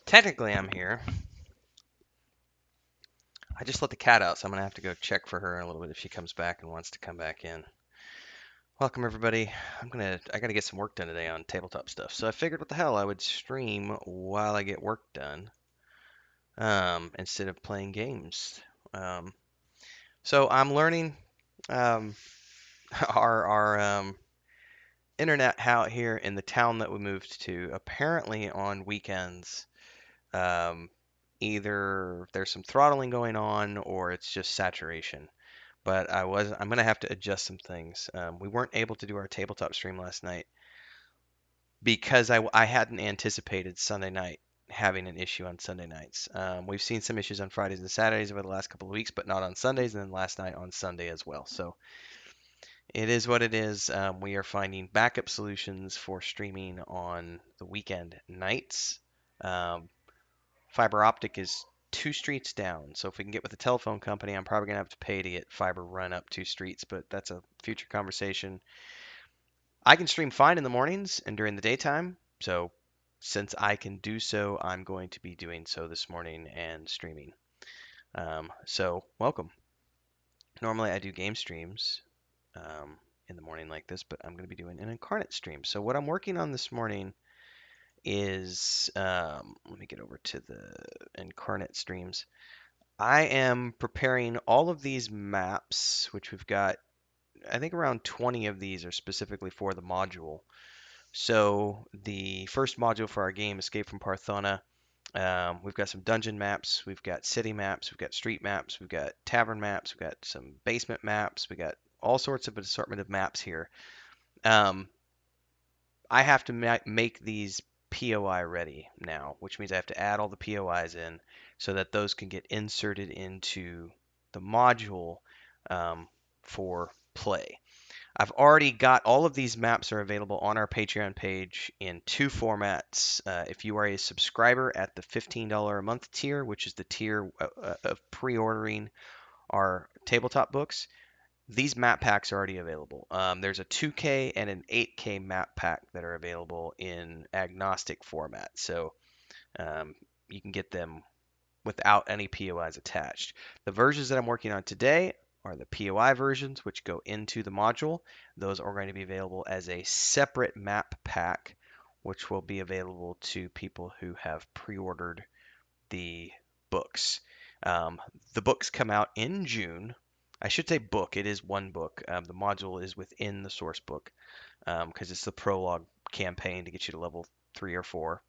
Technically, I'm here. I just let the cat out, so I'm gonna have to go check for her in a little bit if she comes back and wants to come back in. Welcome everybody. I gotta get some work done today on tabletop stuff. So I figured what the hell I would stream while I get work done, instead of playing games. Um, so I'm learning um, our internet out here in the town that we moved to. Apparently on weekends, um, either there's some throttling going on or it's just saturation. But I'm gonna have to adjust some things. We weren't able to do our tabletop stream last night because I hadn't anticipated Sunday night having an issue on Sunday nights. We've seen some issues on Fridays and Saturdays over the last couple of weeks, but not on Sundays, and then last night on Sunday as well. So it is what it is. We are finding backup solutions for streaming on the weekend nights. Um, Fiber optic is 2 streets down. So if we can get with the telephone company, I'm probably gonna have to pay to get fiber run up 2 streets, but that's a future conversation. I can stream fine in the mornings and during the daytime. So since I can do so, I'm going to be doing so this morning and streaming. So welcome. Normally I do game streams in the morning like this, but I'm going to be doing an Inkarnate stream. So what I'm working on this morning is, let me get over to the Inkarnate streams. I am preparing all of these maps, which we've got, I think around 20 of these are specifically for the module. So the first module for our game, Escape from Parthona, we've got some dungeon maps, we've got city maps, we've got street maps, we've got tavern maps, we've got some basement maps, we got all sorts of assortment of maps here. Um, I have to make these POI ready now, which means I have to add all the POIs in so that those can get inserted into the module for play. I've already got all of these maps are available on our Patreon page in 2 formats. If you are a subscriber at the $15 a month tier, which is the tier of pre-ordering our tabletop books, these map packs are already available. There's a 2K and an 8K map pack that are available in agnostic format, so um, you can get them without any POIs attached. The versions that I'm working on today are the POI versions, which go into the module. Those are going to be available as a separate map pack, which will be available to people who have pre-ordered the books. Um, the books come out in June. I should say book. It is one book. The module is within the source book because it's the prologue campaign to get you to level 3 or 4.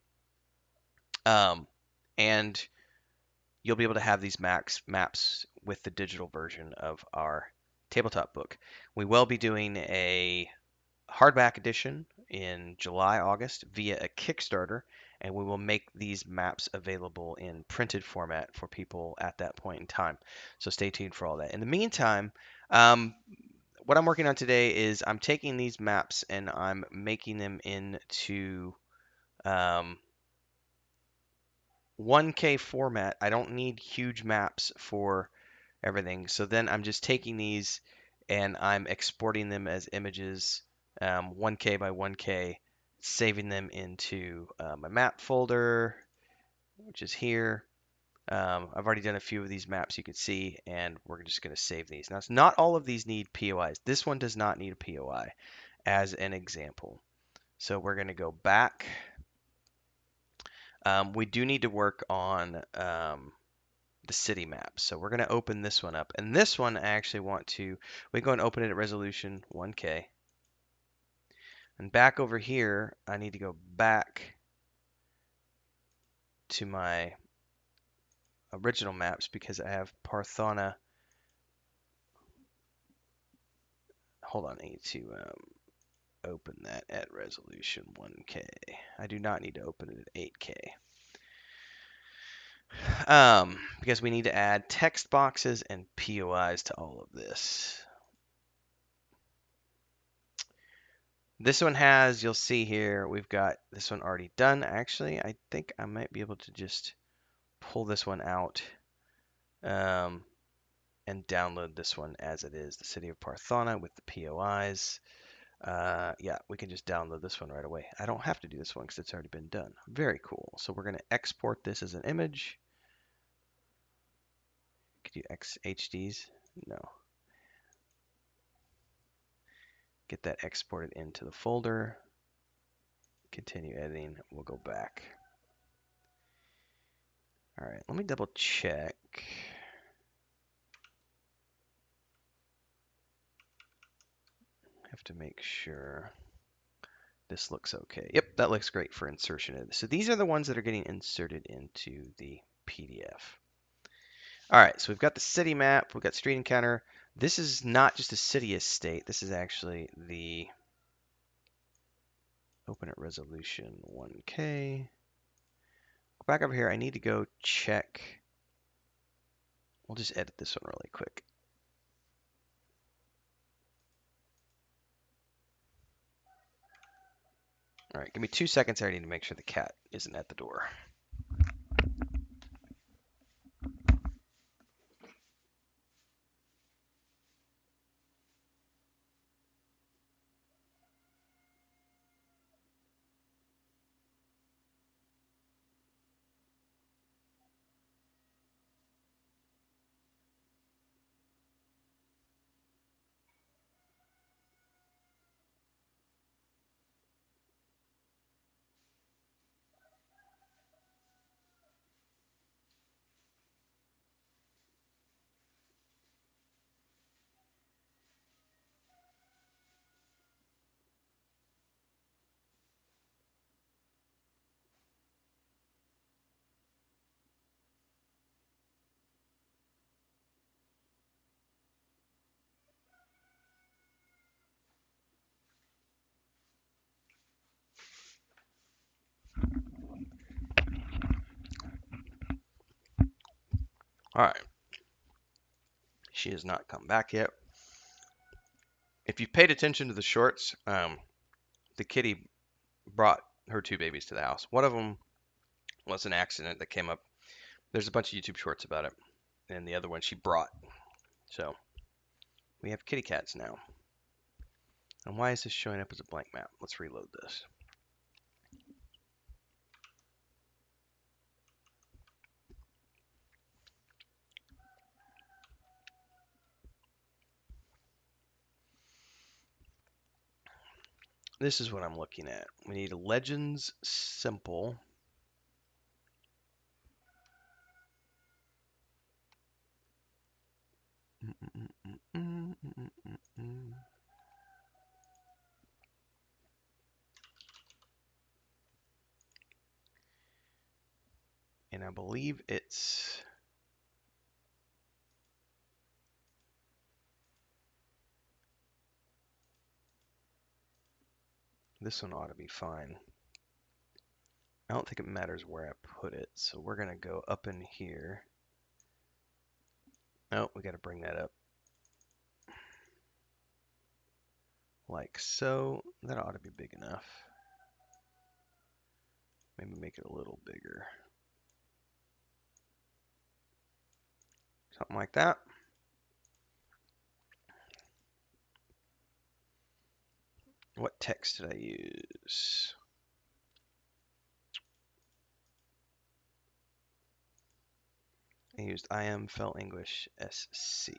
And you'll be able to have these maps with the digital version of our tabletop book. We will be doing a hardback edition in July, August via a Kickstarter, and we will make these maps available in printed format for people at that point in time. So stay tuned for all that. In the meantime, um, what I'm working on today is I'm taking these maps and I'm making them into um, 1K format. I don't need huge maps for everything. So then I'm just taking these and I'm exporting them as images, 1K by 1K, saving them into my map folder, which is here. I've already done a few of these maps you can see, and we're just going to save these. Now, not all of these need POIs. This one does not need a POI as an example. So we're going to go back. We do need to work on the city map. So we're going to open this one up. And this one I actually want to, we go and open it at resolution 1K. And back over here, I need to go back to my original maps because I have Parthona. Hold on, I need to open that at resolution 1K. I do not need to open it at 8K. Because we need to add text boxes and POIs to all of this. This one has, you'll see here, we've got this one already done. Actually, I think I might be able to just pull this one out and download this one as it is, the city of Parthona with the POIs. Yeah, we can just download this one right away. I don't have to do this one because it's already been done. Very cool. So we're going to export this as an image. Could you HDs? No. Get that exported into the folder. Continue editing. We'll go back. All right, let me double check. Have to make sure this looks okay. Yep, that looks great for insertion. So these are the ones that are getting inserted into the PDF. All right, so we've got the city map, we've got street encounter. This is not just a city estate. This is actually the open at resolution 1K. Back over here, I need to go check. We'll just edit this one really quick. All right, give me 2 seconds. I need to make sure the cat isn't at the door. All right. She has not come back yet. If you've paid attention to the shorts, the kitty brought her 2 babies to the house. One of them was an accident that came up. There's a bunch of YouTube shorts about it. And the other one she brought. So we have kitty cats now. And why is this showing up as a blank map? Let's reload this. This is what I'm looking at. We need a Legends Simple. And I believe it's this one ought to be fine. I don't think it matters where I put it, so we're gonna go up in here. Oh, we gotta bring that up. Like so. That ought to be big enough. Maybe make it a little bigger. Something like that. What text did I use? I used IM Fel English SC.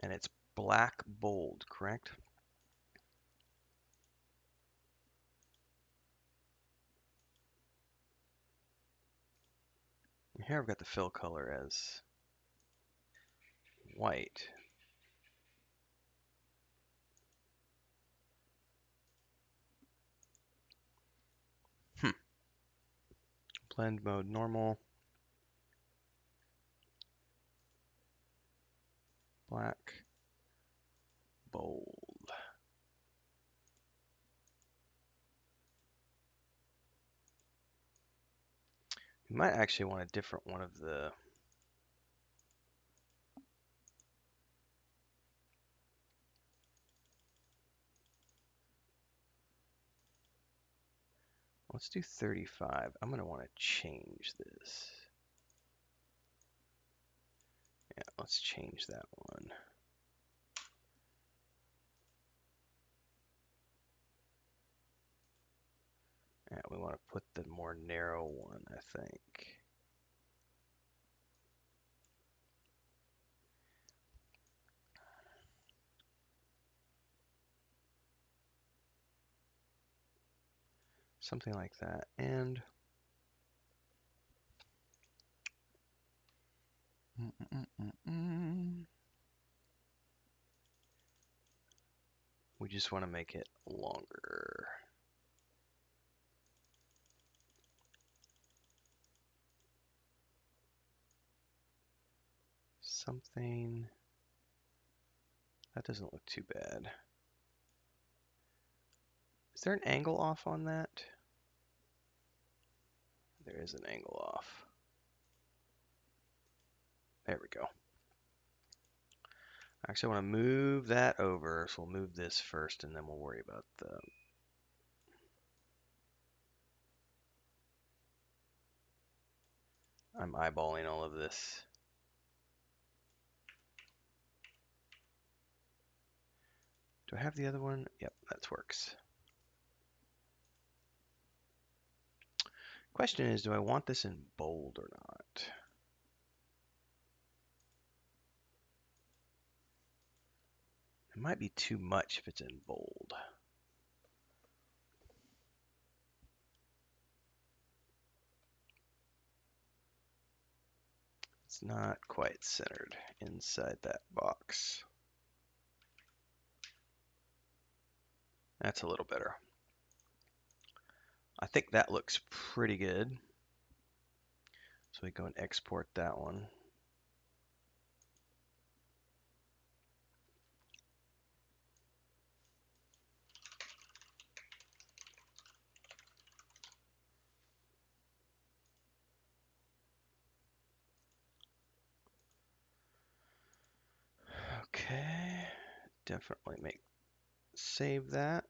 And it's black bold, correct? Here I've got the fill color as white. Blend mode normal. black, bold. You might actually want a different one of the. Let's do 35. I'm going to want to change this. Yeah, let's change that one. Yeah, we want to put the more narrow one, I think. Something like that. And we just want to make it longer. Something that doesn't look too bad. Is there an angle off on that? There is an angle off. There we go. Actually, I want to move that over, so we'll move this first, and then we'll worry about the. I'm eyeballing all of this. Do I have the other one? Yep, that works. Question is, do I want this in bold or not? It might be too much if it's in bold. It's not quite centered inside that box. That's a little better. I think that looks pretty good. So we go and export that one. Okay, definitely save that.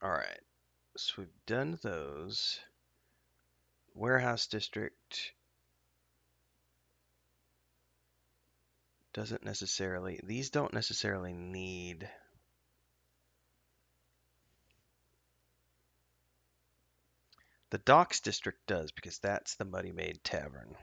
All right, so we've done those. Warehouse district doesn't necessarily, these don't necessarily need. The docks district does, because that's the Muddy Maid Tavern.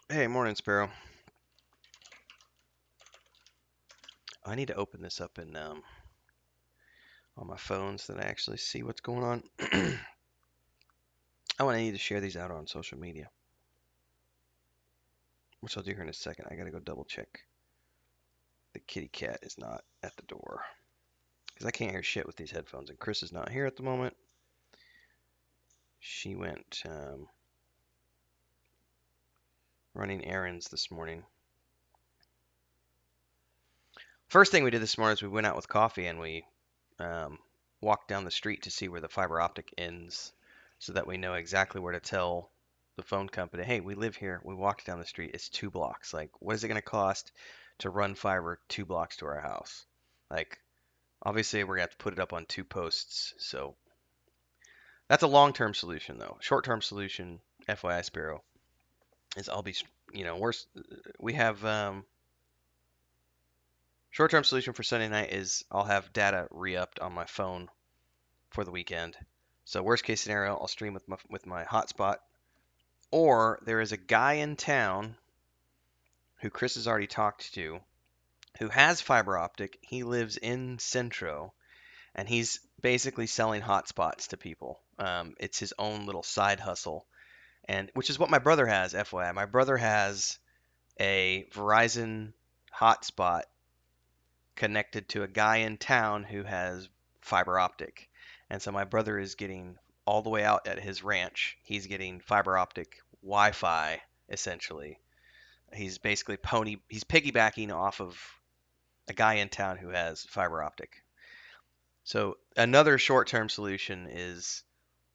Hey, morning, Sparrow. I need to open this up in on my phone so that I actually see what's going on. I want to need to share these out on social media, which I'll do here in a second. I gotta go double check. The kitty cat is not at the door because I can't hear shit with these headphones, and Chris is not here at the moment. She went running errands this morning. First thing we did this morning is we went out with coffee and we walked down the street to see where the fiber optic ends so that we know exactly where to tell the phone company, hey, we live here. We walked down the street. It's 2 blocks. Like, what is it going to cost to run fiber 2 blocks to our house? Like, obviously, we're going to have to put it up on 2 posts. So that's a long-term solution, though. Short-term solution, FYI, Sparrow, is I'll be, we have short-term solution for Sunday night is I'll have data re-upped on my phone for the weekend. So worst case scenario, I'll stream with my hotspot. Or there is a guy in town who Chris has already talked to who has fiber optic. He lives in Centro, and he's basically selling hotspots to people. It's his own little side hustle, and which is what my brother has. FYI, my brother has a Verizon hotspot connected to a guy in town who has fiber optic. And so my brother is getting all the way out at his ranch. He's getting fiber optic Wi-Fi essentially. He's piggybacking off of a guy in town who has fiber optic. So another short-term solution is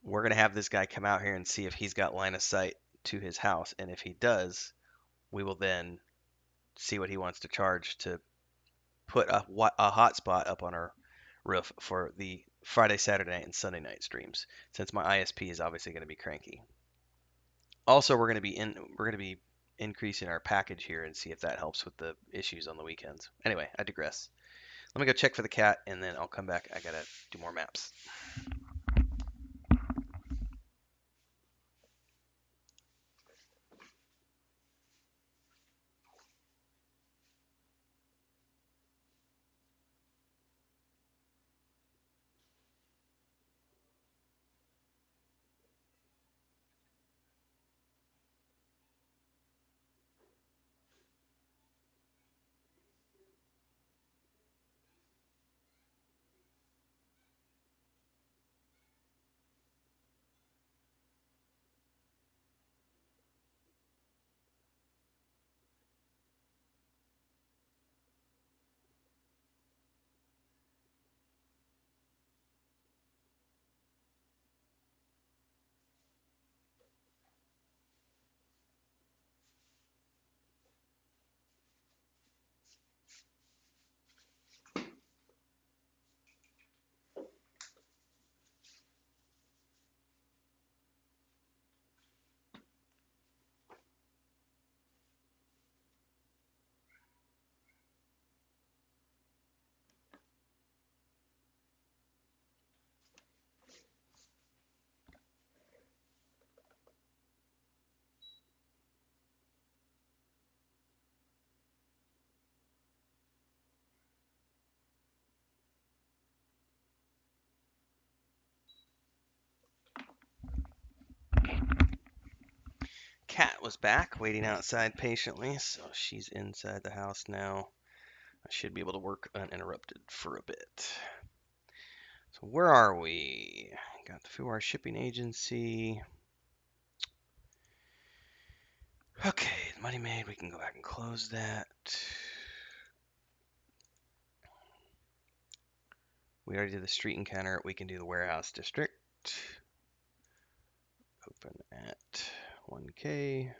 we're going to have this guy come out here and see if he's got line of sight to his house, and if he does, we will then see what he wants to charge to put a hotspot up on our roof for the Friday, Saturday night, and Sunday night streams, since my ISP is obviously going to be cranky. Also, we're going to be increasing our package here and see if that helps with the issues on the weekends. Anyway, I digress. Let me go check for the cat, and then I'll come back. I gotta do more maps. Cat was back, waiting outside patiently, so she's inside the house now. I should be able to work uninterrupted for a bit. So where are we? Got through our shipping agency. Okay, money made. We can go back and close that. We already did the street encounter. We can do the warehouse district. Open at 1K.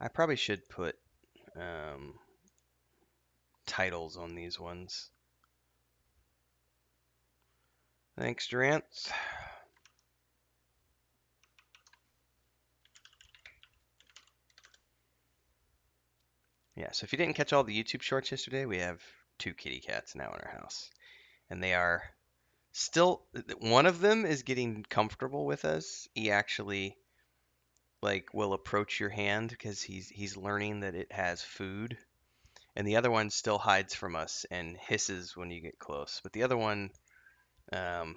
I probably should put titles on these ones. Thanks, Durant. Yeah, so if you didn't catch all the YouTube shorts yesterday, we have 2 kitty cats now in our house. And they are still, one of them is getting comfortable with us. He actually will approach your hand because he's learning that it has food. And the other one still hides from us and hisses when you get close. But the other one um,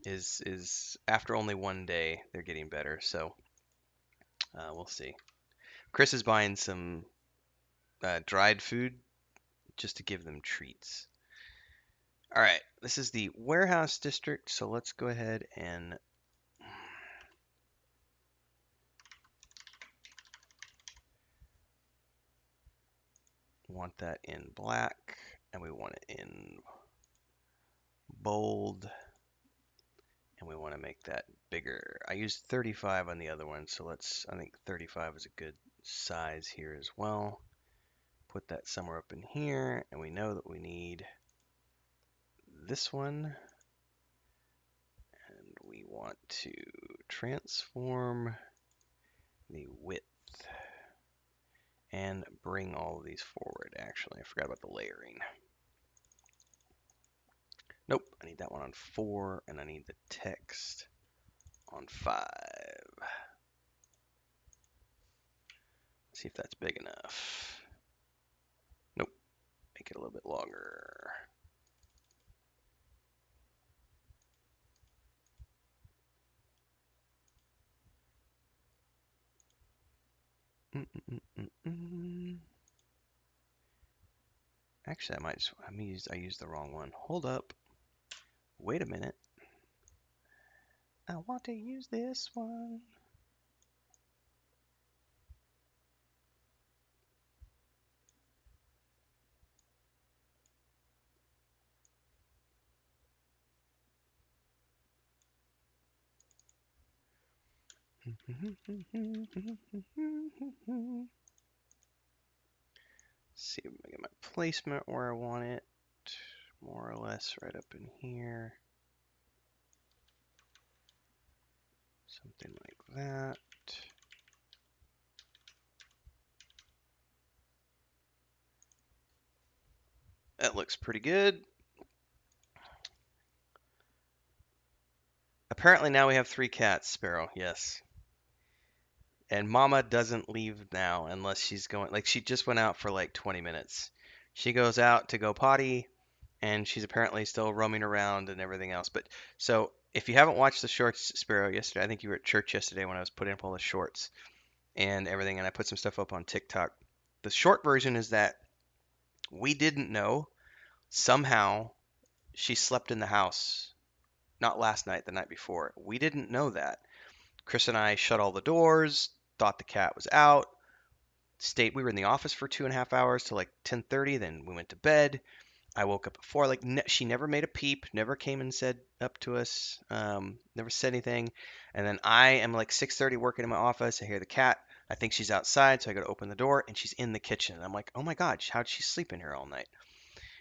is after only 1 day, they're getting better. So we'll see. Chris is buying some dried food just to give them treats. All right, this is the warehouse district, so let's go ahead and want that in black, and we want it in bold, and we want to make that bigger. I used 35 on the other one, so I think 35 is a good size here as well. Put that somewhere up in here, and we know that we need this one, and we want to transform the width and bring all of these forward. Actually, I forgot about the layering. Nope, I need that one on 4, and I need the text on 5. See if that's big enough. make it a little bit longer. Actually, I used the wrong one. Hold up. Wait a minute. I want to use this one. See if I get my placement where I want it. More or less right up in here. Something like that. That looks pretty good. Apparently now we have 3 cats, Sparrow. Yes. And Mama doesn't leave now unless she's going, like she just went out for like 20 minutes. She goes out to go potty and she's apparently still roaming around and everything else. But so if you haven't watched the shorts, Sparrow, yesterday, I think you were at church yesterday when I was putting up all the shorts and everything, and I put some stuff up on TikTok. The short version is that we didn't know. Somehow she slept in the house, not last night, the night before. We didn't know that. Chris and I shut all the doors, thought the cat was out, stayed. We were in the office for 2.5 hours till like 10:30. Then we went to bed. I woke up at 4. Like she never made a peep, never came and said up to us, never said anything. And then I am like 6:30 working in my office. I hear the cat. I think she's outside, so I go to open the door, and she's in the kitchen. And I'm like, oh my God, how'd she sleep in here all night?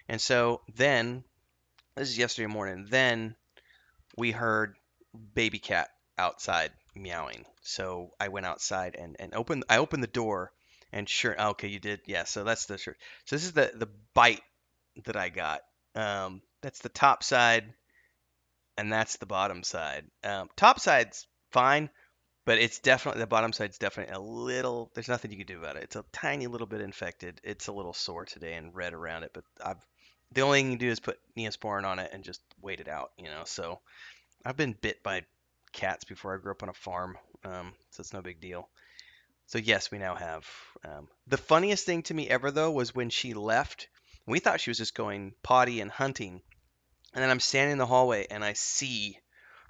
And so then, this is yesterday morning. Then we heard baby cat outside meowing. So I went outside and opened the door, and sure, okay, you did. Yeah, so that's the shirt. So this is the bite that I got. That's the top side, and that's the bottom side. Top side's fine, but it's definitely the bottom side's definitely a little. There's nothing you can do about it. It's a tiny little bit infected. It's a little sore today and red around it, but the only thing you can do is put Neosporin on it and just wait it out. So I've been bit by cats before. I grew up on a farm, so it's no big deal. So yes, we now have. The funniest thing to me ever though was when she left. We thought she was just going potty and hunting, and then I'm standing in the hallway and I see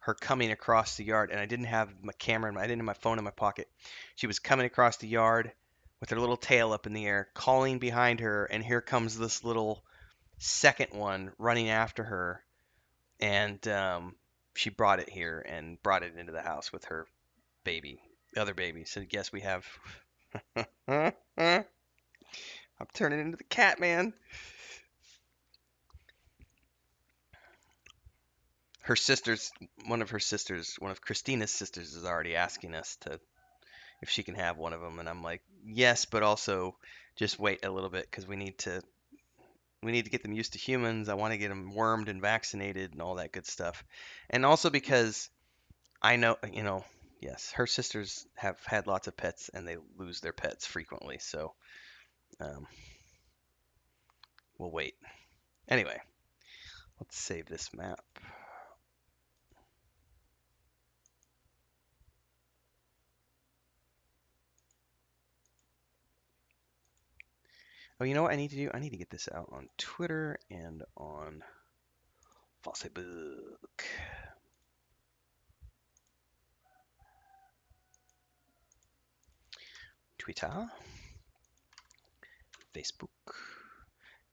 her coming across the yard, and I didn't have my camera, I didn't have my phone in my pocket. She was coming across the yard with her little tail up in the air, calling behind her, and here comes this little second one running after her, and she brought it here and brought it into the house with her baby, the other baby. So yes, we have. I'm turning into the cat man. Her sisters, one of Christina's sisters, is already asking us to if she can have one of them, and I'm like, yes, but also just wait a little bit because we need to get them used to humans. I want to get them wormed and vaccinated and all that good stuff, and also because I know, yes, her sisters have had lots of pets and they lose their pets frequently, so um, we'll wait. Anyway, let's save this map. Oh, you know what I need to do? I need to get this out on Twitter and on Facebook. Twitter, Facebook.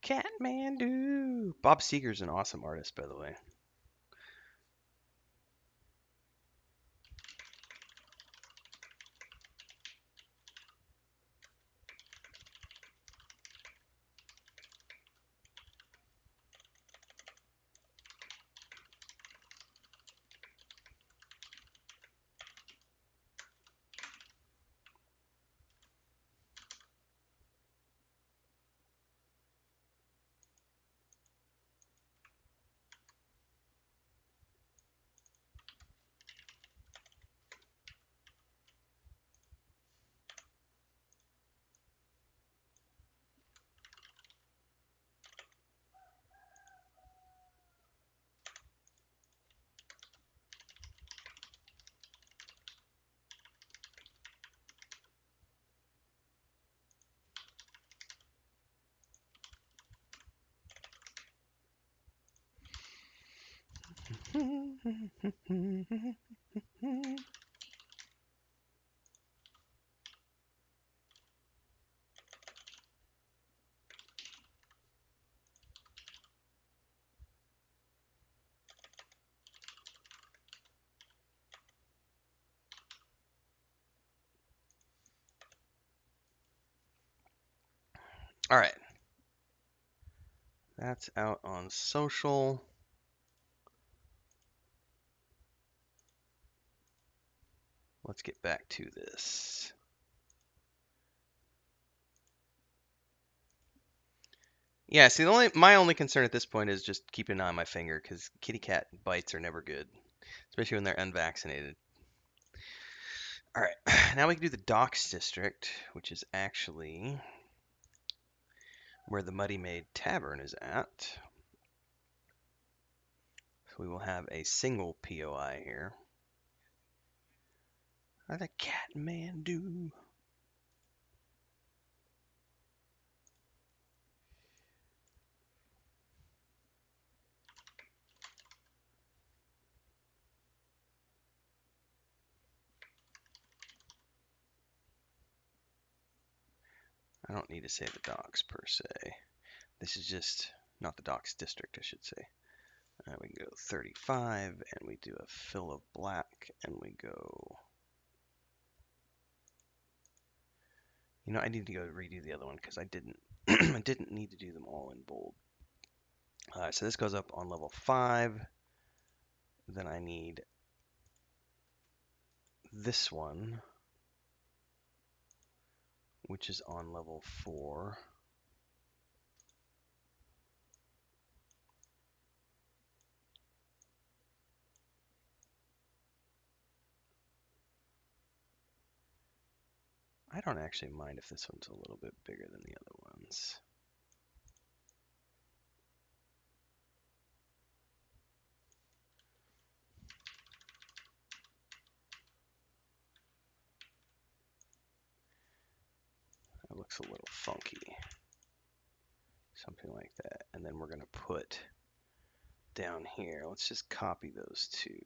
Catmandu. Bob Seger's an awesome artist, by the way. All right. That's out on social. Let's get back to this. Yeah, see, my only concern at this point is just keeping an eye on my finger because kitty cat bites are never good, especially when they're unvaccinated. All right, now we can do the docks district, which is actually where the Muddy Maid Tavern is at. So we will have a single POI here. How the cat man do? I don't need to say the docks per se. This is just not the docks district, I should say. We can go 35, and we do a fill of black, and we go. You know, I need to go redo the other one because I didn't. I didn't need to do them all in bold. So this goes up on level 5. Then I need this one, which is on level 4. I don't actually mind if this one's a little bit bigger than the other ones. That looks a little funky. Something like that. And then we're going to put down here, let's just copy those two.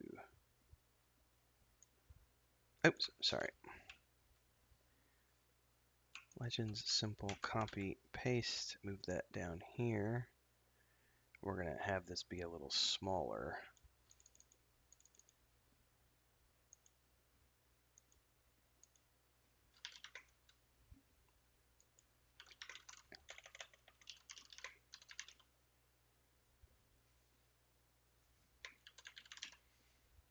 Oops, sorry. Legends, simple, copy, paste, move that down here. We're going to have this be a little smaller.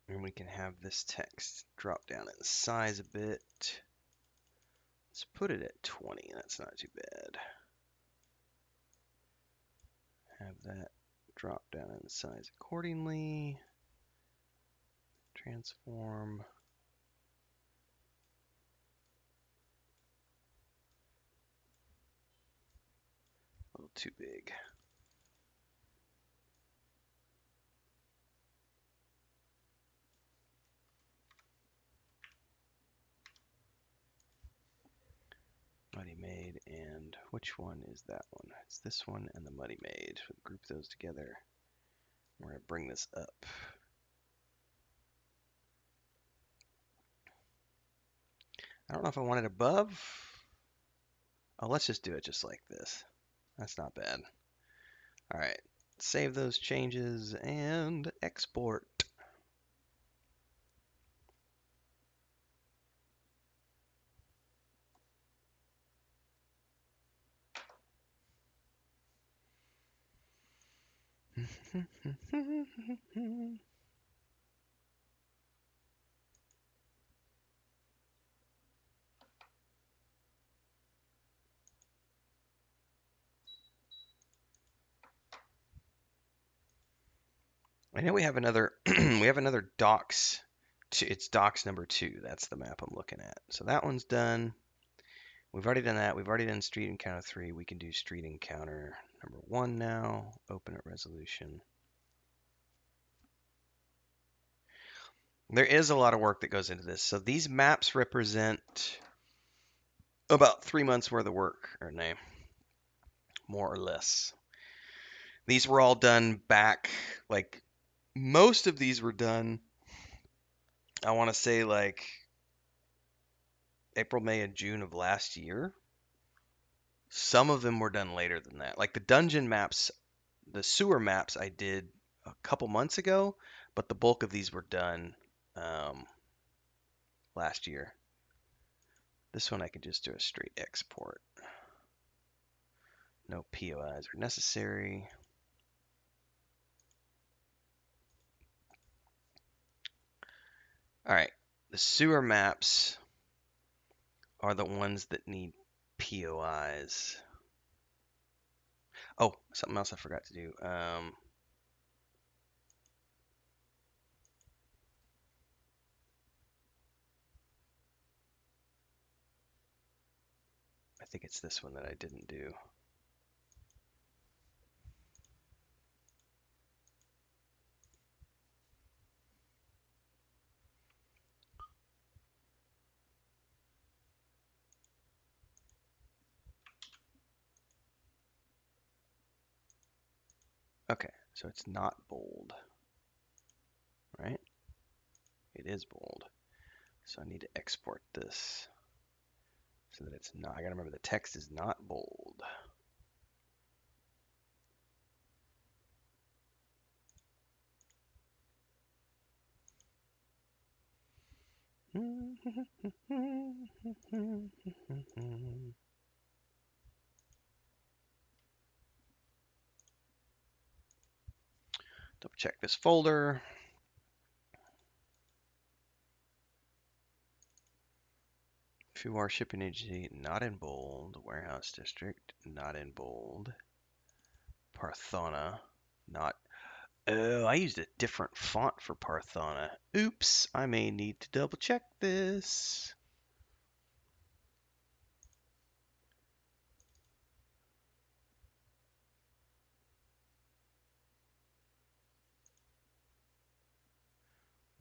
And we can have this text drop down in size a bit. Let's put it at 20. That's not too bad. Have that drop down in size accordingly. Transform. A little too big. Muddy Maid, and which one is that one? It's this one and the Muddy Maid. We'll group those together. We're going to bring this up. I don't know if I want it above. Oh, let's just do it just like this. That's not bad. All right, save those changes and export. I know we have another we have another docks. It's docks number 2. That's the map I'm looking at. So that one's done. We've already done that. We've already done street encounter 3. We can do street encounter number 1 now. Open at resolution. There is a lot of work that goes into this. So these maps represent about 3 months worth of work, or nay, more or less. These were all done back like Most of these were done, I want to say like April, May, and June of last year. Some of them were done later than that. Like the dungeon maps, the sewer maps I did a couple months ago, but the bulk of these were done um, last year. This one I can just do a straight export. No POIs are necessary. All right, the sewer maps are the ones that need POIs. Oh, something else I forgot to do. I think it's this one that I didn't do. Okay, so it's not bold, right? It is bold. So I need to export this so that it's not. I gotta remember the text is not bold. Double check this folder. Few shipping agency, not in bold. Warehouse district, not in bold. Parthona, not. Oh, I used a different font for Parthona. Oops, I may need to double check this.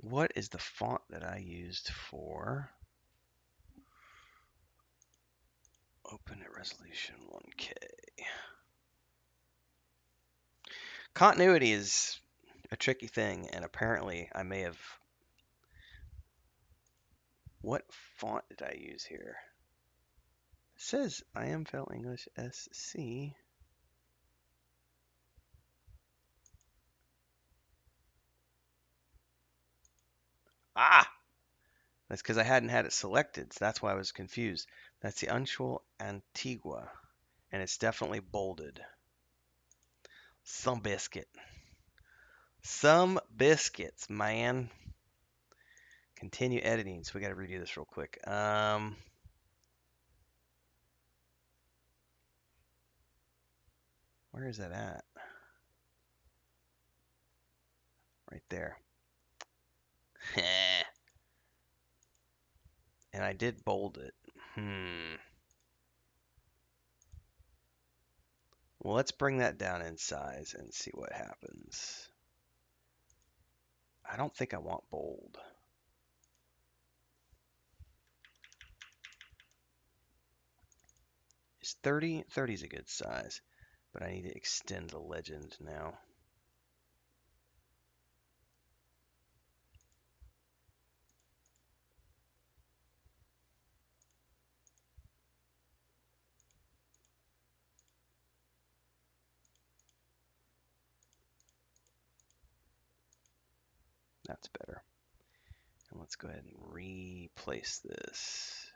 What is the font that I used for open at resolution 1K? Continuity is a tricky thing, and apparently I may have. What font did I use here? It says IMFL English SC. Ah! That's because I hadn't had it selected, so that's why I was confused. That's the Unusual Antigua, and it's definitely bolded. Some biscuit. Some biscuits, man. Continue editing. So we got to redo this real quick. Where is that at? Right there. And I did bold it. Well, let's bring that down in size and see what happens. I don't think I want bold. Is 30? 30 is a good size, but I need to extend the legend now. That's better. And let's go ahead and replace this.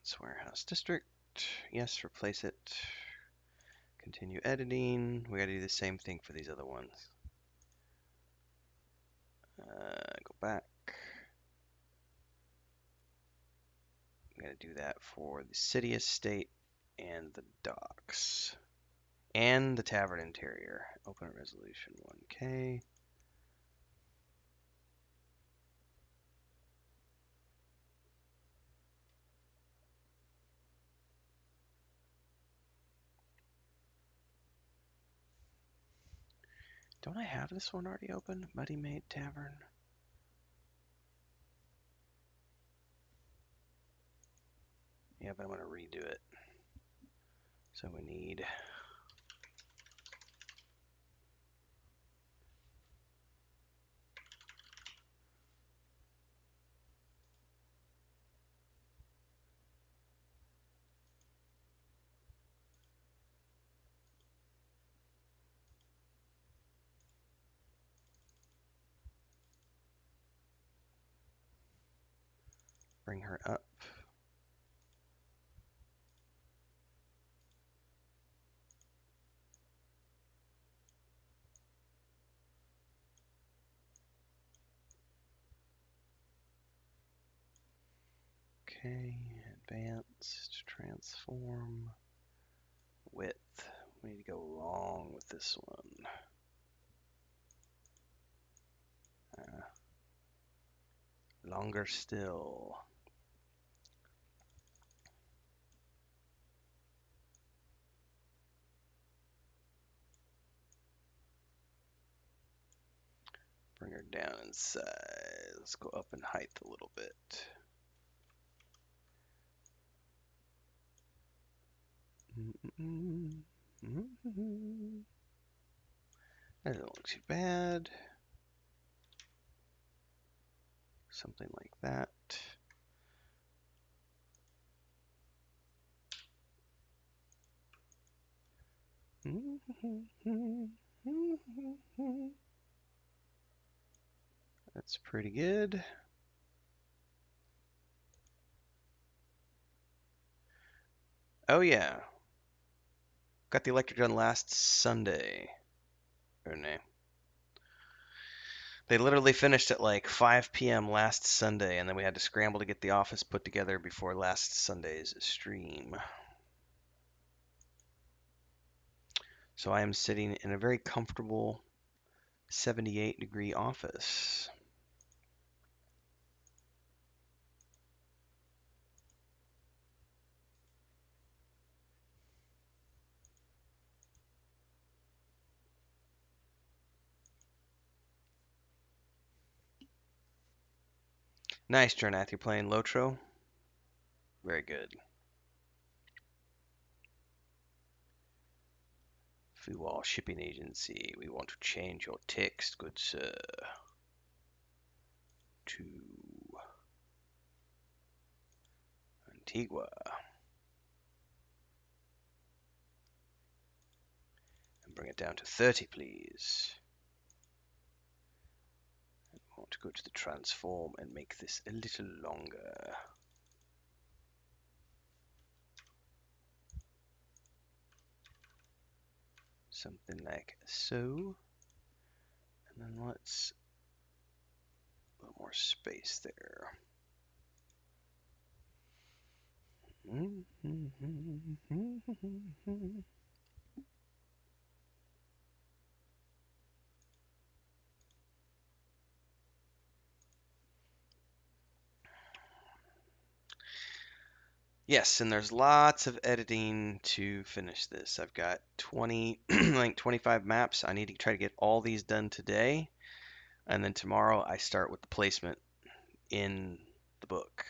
It's warehouse district. Yes, replace it. Continue editing. We got to do the same thing for these other ones. Go back. We got to do that for the city estate and the docks. and the tavern interior. Open resolution 1K. Don't I have this one already open? Muddy Maid Tavern. Yeah, but I'm going to redo it. So we need bring her up. Okay, advanced, transform, width. We need to go long with this one. Longer still. Bring her down in size. Let's go up in height a little bit. That doesn't look too bad. Something like that. That's pretty good. Oh yeah. Got the electric done last Sunday. Or no. They literally finished at like 5 p.m. last Sunday, and then we had to scramble to get the office put together before last Sunday's stream. So I am sitting in a very comfortable 78-degree office. Nice, Jornath. You're playing Lotro? Very good. Fuwall Shipping Agency. We want to change your text, good sir, to Antigua. And bring it down to 30, please. And we want to go to the transform and make this a little longer. Something like so. And then let's a little more space there. Yes, and there's lots of editing to finish this. I've got 20, like 25 maps. I need to try to get all these done today. And then tomorrow I start with the placement in the book.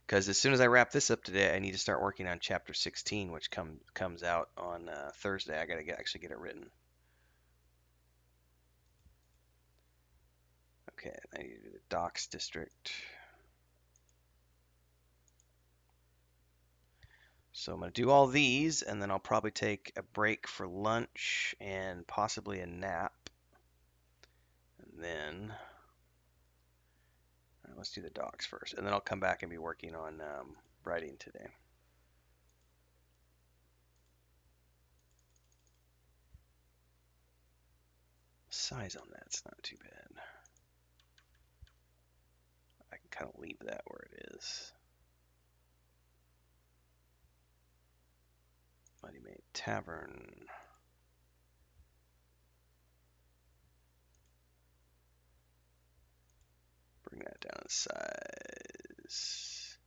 Because as soon as I wrap this up today, I need to start working on chapter 16, which comes out on Thursday. I gotta actually get it written. Okay, I need to do the docks district. So I'm going to do all these, and then I'll probably take a break for lunch and possibly a nap. And then, all right, let's do the docs first. And then I'll come back and be working on writing today. Size on that's not too bad. I can kind of leave that where it is. Muddy Made Tavern. Bring that down in size.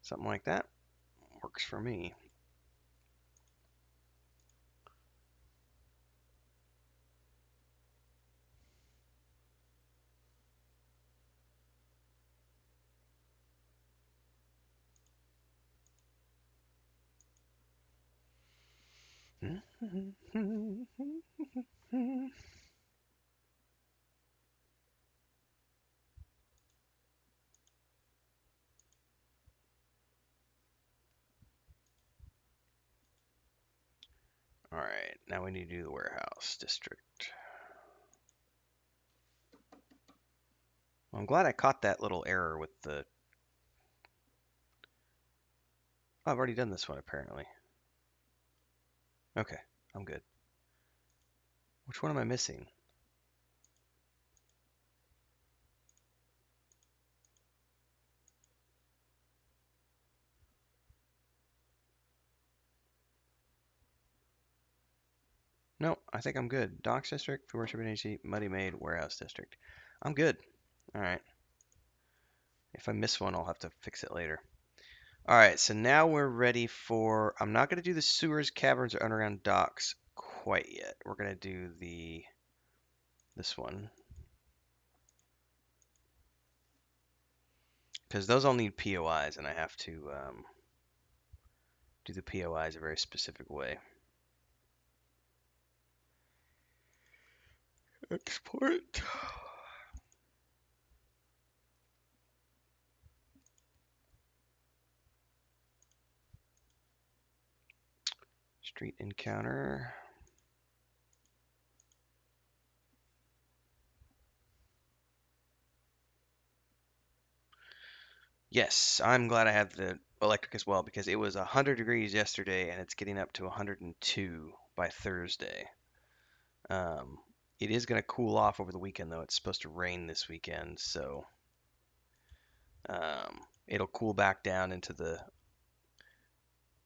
Something like that works for me. All right, now we need to do the warehouse district. Well, I'm glad I caught that little error with the... Oh, I've already done this one, apparently. Okay, I'm good. Which one am I missing? No, I think I'm good. Docks District, Food Worship and AC, Muddy Made, Warehouse District. I'm good. All right. If I miss one, I'll have to fix it later. All right, so now we're ready for... I'm not going to do the sewers, caverns, or underground docks quite yet. We're going to do this one. Because those all need POIs, and I have to do the POIs a very specific way. Export. Street encounter. Yes, I'm glad I have the electric as well because it was 100 degrees yesterday and it's getting up to 102 by Thursday. Um, it is going to cool off over the weekend though. It's supposed to rain this weekend, so it'll cool back down into the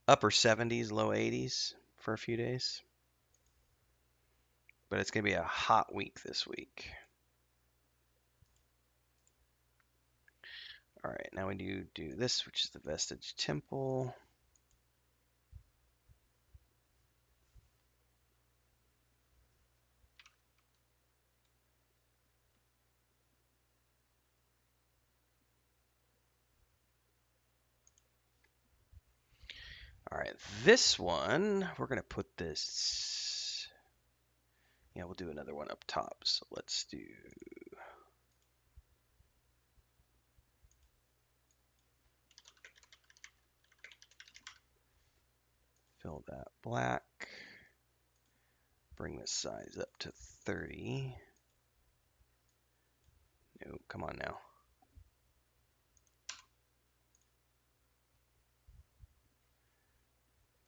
upper 70s, low 80s for a few days. But it's going to be a hot week this week. All right, now we do this, which is the Vestige Temple. All right, this one, we're going to put this, yeah, we'll do another one up top. So let's do, fill that black, bring this size up to 30. No, come on now.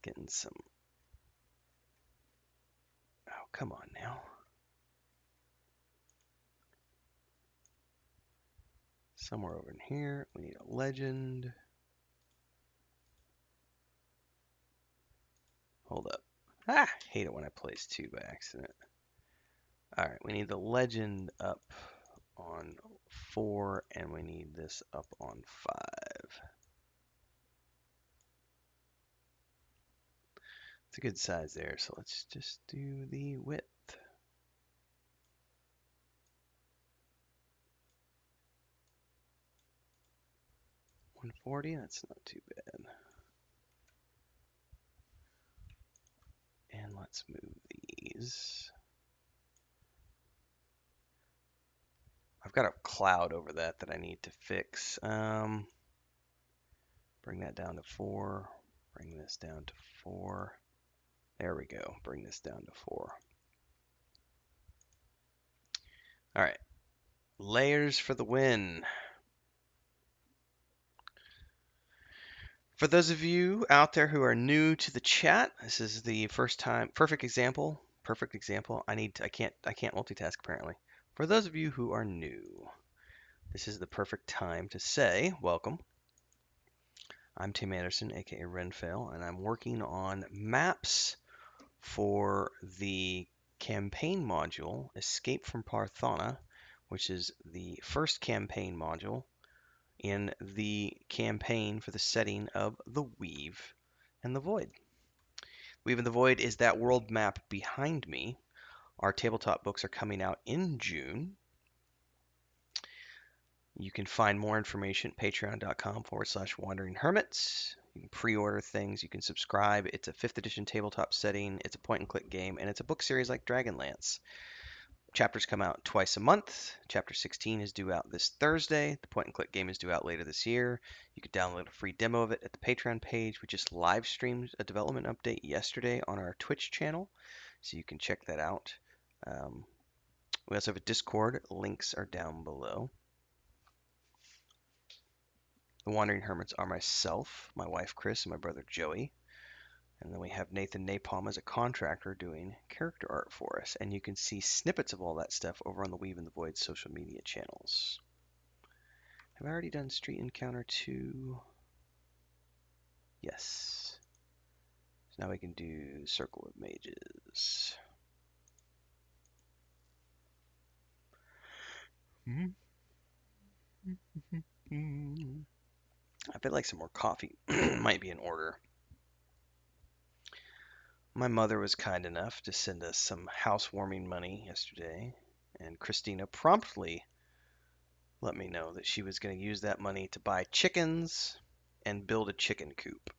Getting some, oh, come on now. Somewhere over in here, we need a legend. Hold up. Ah, hate it when I place 2 by accident. All right, we need the legend up on 4, and we need this up on 5. It's a good size there, so let's just do the width. 140, that's not too bad. And let's move these. I've got a cloud over that I need to fix. Bring that down to 4. Bring this down to 4. There we go. Bring this down to 4. All right. Layers for the win. For those of you out there who are new to the chat, this is the first time. Perfect example. Perfect example. I can't multitask apparently. For those of you who are new, this is the perfect time to say welcome. I'm Tim Anderson, aka Renfail, and I'm working on maps for the campaign module, Escape from Parthana, which is the first campaign module in the campaign for the setting of The Weave and the Void. Weave and the Void is that world map behind me. Our tabletop books are coming out in June. You can find more information at patreon.com/wandering hermits. You can pre-order things, you can subscribe. It's a 5th edition tabletop setting, it's a point and click game, and it's a book series like Dragonlance. Chapters come out twice a month. Chapter 16 is due out this Thursday. The point and click game is due out later this year. You can download a free demo of it at the Patreon page. We just live streamed a development update yesterday on our Twitch channel, so you can check that out. We also have a Discord. Links are down below. The Wandering Hermits are myself, my wife Chris, and my brother Joey. And then we have Nathan Napalm as a contractor doing character art for us. And you can see snippets of all that stuff over on the Weave and the Void social media channels. Have I already done Street Encounter 2? Yes. So now we can do Circle of Mages. I feel like some more coffee might be in order. My mother was kind enough to send us some housewarming money yesterday, and Christina promptly let me know that she was going to use that money to buy chickens and build a chicken coop.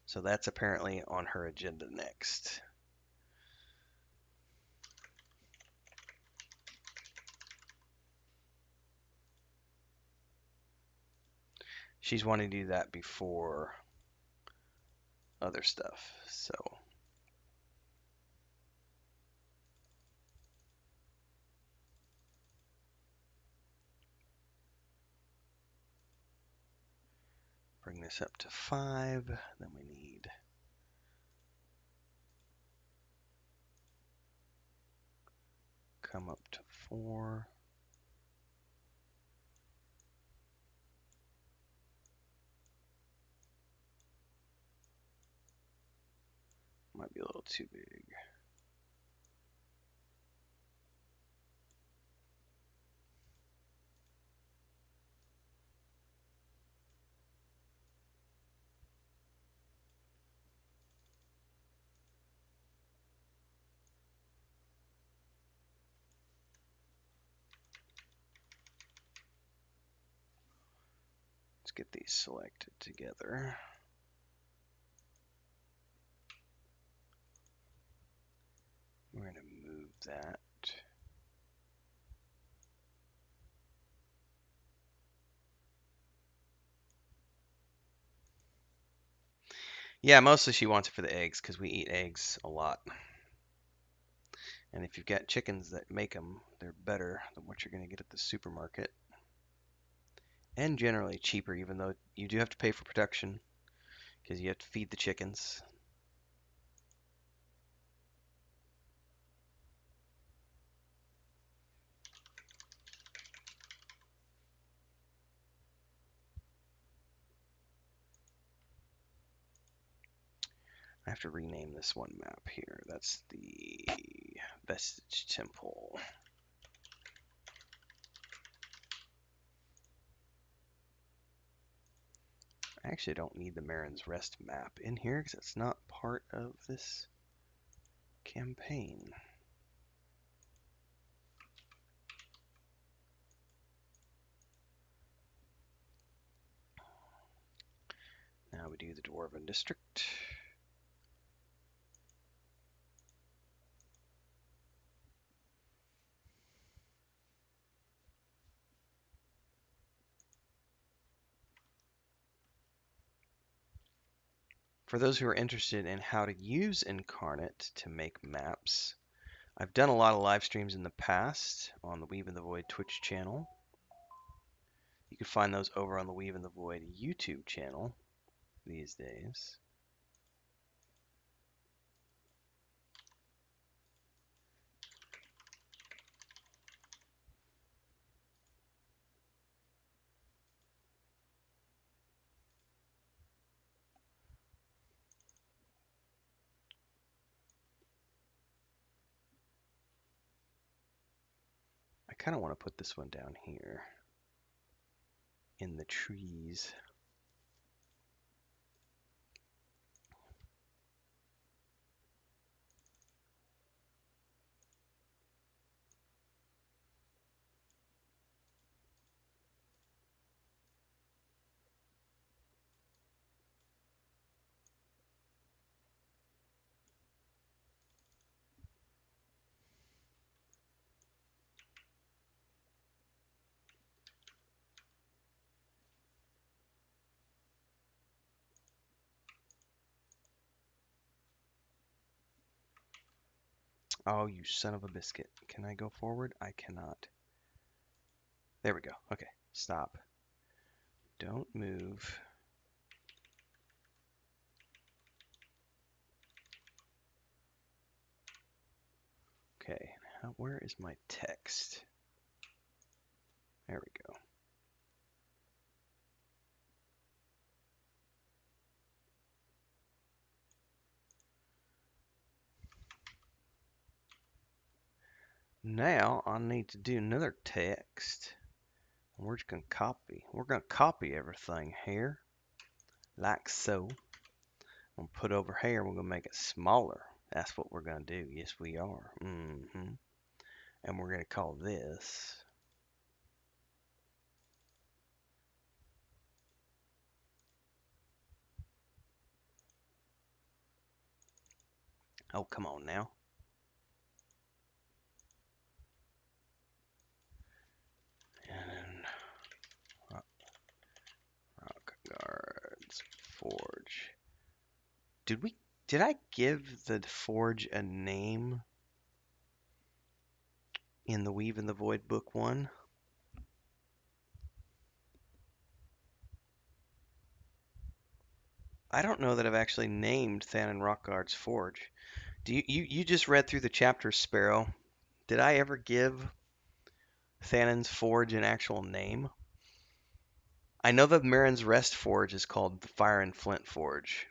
So that's apparently on her agenda next. She's wanting to do that before other stuff, so bring this up to 5, then we need come up to 4. Might be a little too big. Let's get these selected together. We're going to move that. Yeah, mostly she wants it for the eggs because we eat eggs a lot. And if you've got chickens that make them, they're better than what you're going to get at the supermarket. And generally cheaper, even though you do have to pay for production because you have to feed the chickens. I have to rename this one map here. That's the Vestige Temple. I actually don't need the Marin's Rest map in here because it's not part of this campaign. Now we do the Dwarven District. For those who are interested in how to use Inkarnate to make maps, I've done a lot of live streams in the past on the Weave and the Void Twitch channel. You can find those over on the Weave and the Void YouTube channel these days. kind of want to put this one down here in the trees. Oh, you son of a biscuit. Can I go forward? I cannot. There we go. Okay, stop. Don't move. Okay, now where is my text? There we go. Now I need to do another text. We're just gonna copy. We're gonna copy everything here, like so. I'm gonna put over here. We're gonna make it smaller. That's what we're gonna do. Yes, we are. And we're gonna call this. Oh, come on now. And Rock Guards Forge. Did I give the forge a name in the Weave in the Void book 1? I don't know that I've actually named Thanon Rockguard's Forge. Do you just read through the chapter, Sparrow? Did I ever give Thanon's Forge an actual name? I know that Marin's Rest Forge is called the Fire and Flint Forge,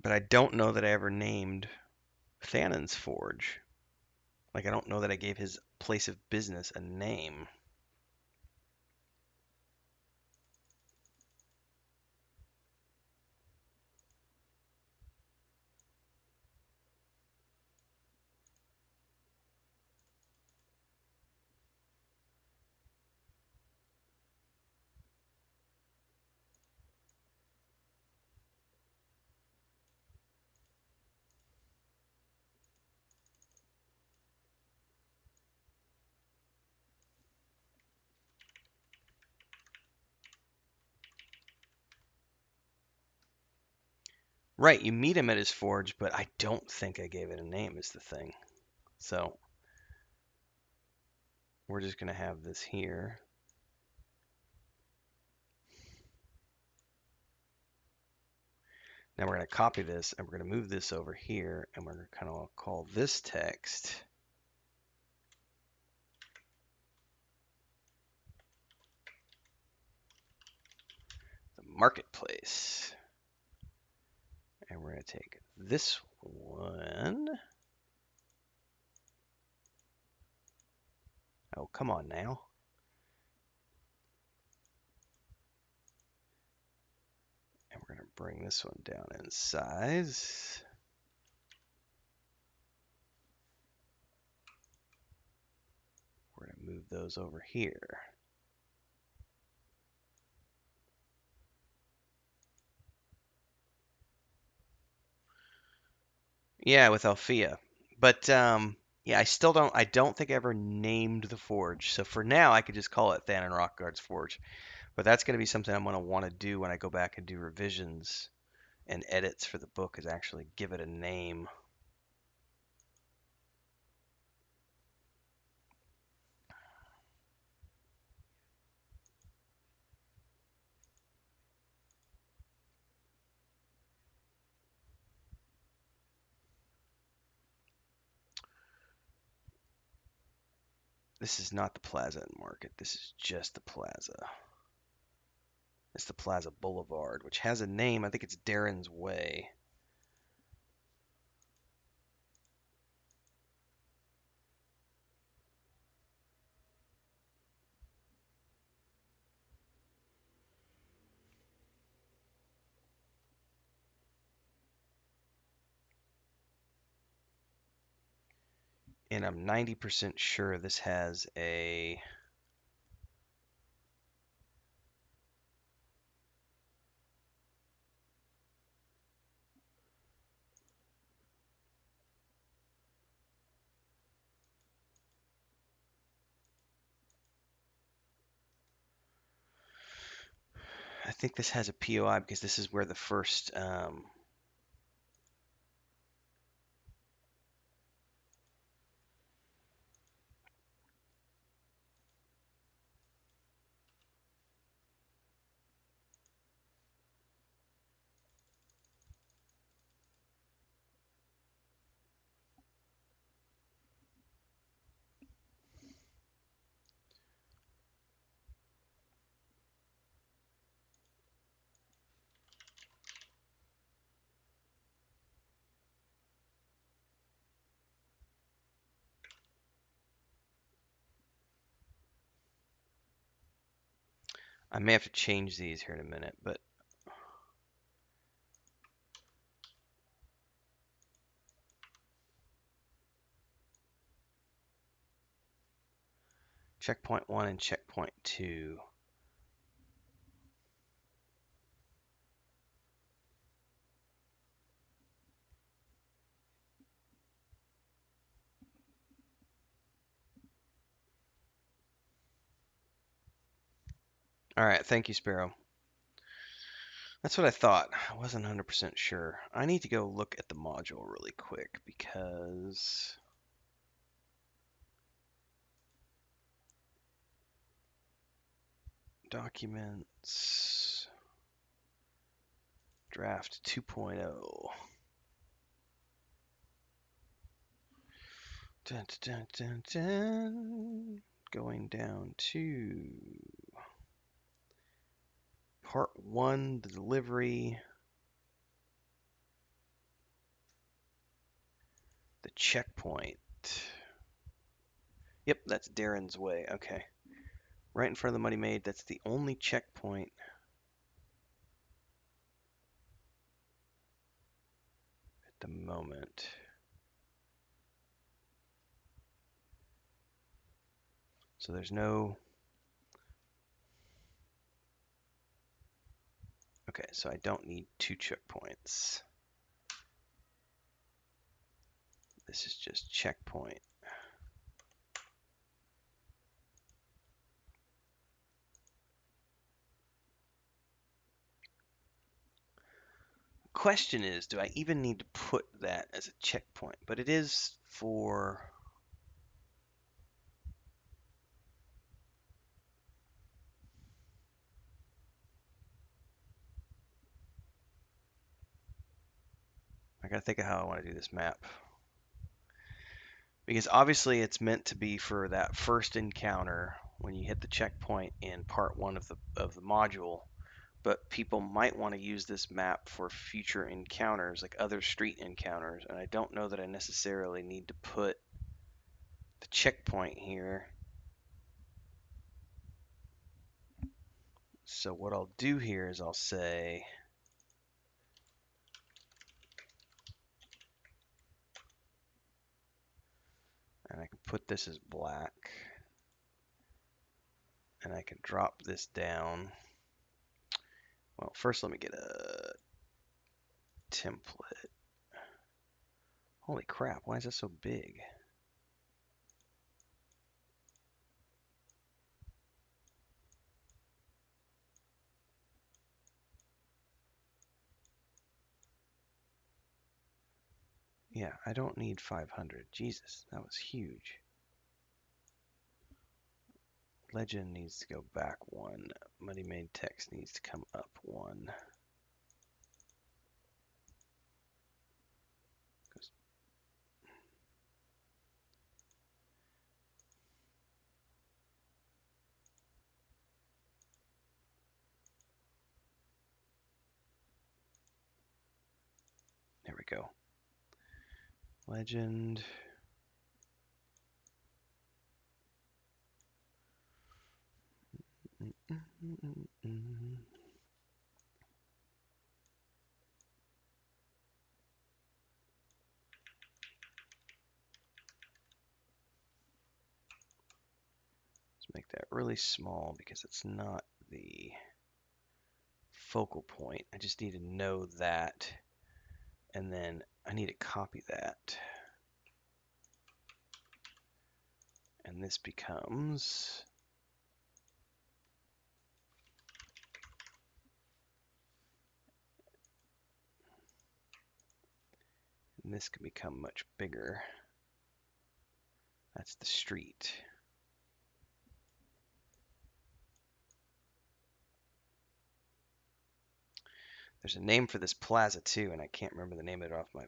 but I don't know that I ever named Thanon's Forge. Like, I don't know that I gave his place of business a name. Right, you meet him at his forge, but I don't think I gave it a name is the thing. So we're just going to have this here. Now we're going to copy this and we're going to move this over here and we're going to kind of call this text the marketplace. And we're going to take this one. Oh, come on now. And we're going to bring this one down in size. We're going to move those over here. Yeah, with Althea. But yeah, I don't think I ever named the forge. So for now, I could just call it Thanon Rockguard's Forge. But that's going to be something I'm going to want to do when I go back and do revisions and edits for the book, is actually give it a name. This is not the Plaza and Market. This is just the Plaza. It's the Plaza Boulevard, which has a name. I think it's Darren's Way. And I'm 90% sure this has a... I think this has a POI because this is where the first... I may have to change these here in a minute, but checkpoint 1 and checkpoint 2. All right, thank you, Sparrow. That's what I thought. I wasn't 100% sure. I need to go look at the module really quick because documents, draft 2.0. Dun, dun, dun, dun. Going down to part 1, the delivery, the checkpoint. Yep, that's Darren's Way. Okay. Right in front of the Muddy Maid. That's the only checkpoint at the moment. So there's no... Okay, so I don't need 2 checkpoints. This is just checkpoint. Question is, do I even need to put that as a checkpoint? But it is for... I gotta think of how I want to do this map. Because obviously it's meant to be for that first encounter when you hit the checkpoint in part 1 of the module. But people might want to use this map for future encounters, like other street encounters. And I don't know that I necessarily need to put the checkpoint here. So what I'll do here is I'll say... And I can put this as black. And I can drop this down. Well, first let me get a template. Holy crap, why is that so big? Yeah, I don't need 500. Jesus, that was huge. Legend needs to go back 1. Muddy Maid text needs to come up 1. There we go. Legend. Make that really small because it's not the focal point. I just need to know that, and then I need to copy that. And this becomes and this can become much bigger. That's the street. There's a name for this plaza too, and I can't remember the name of it off my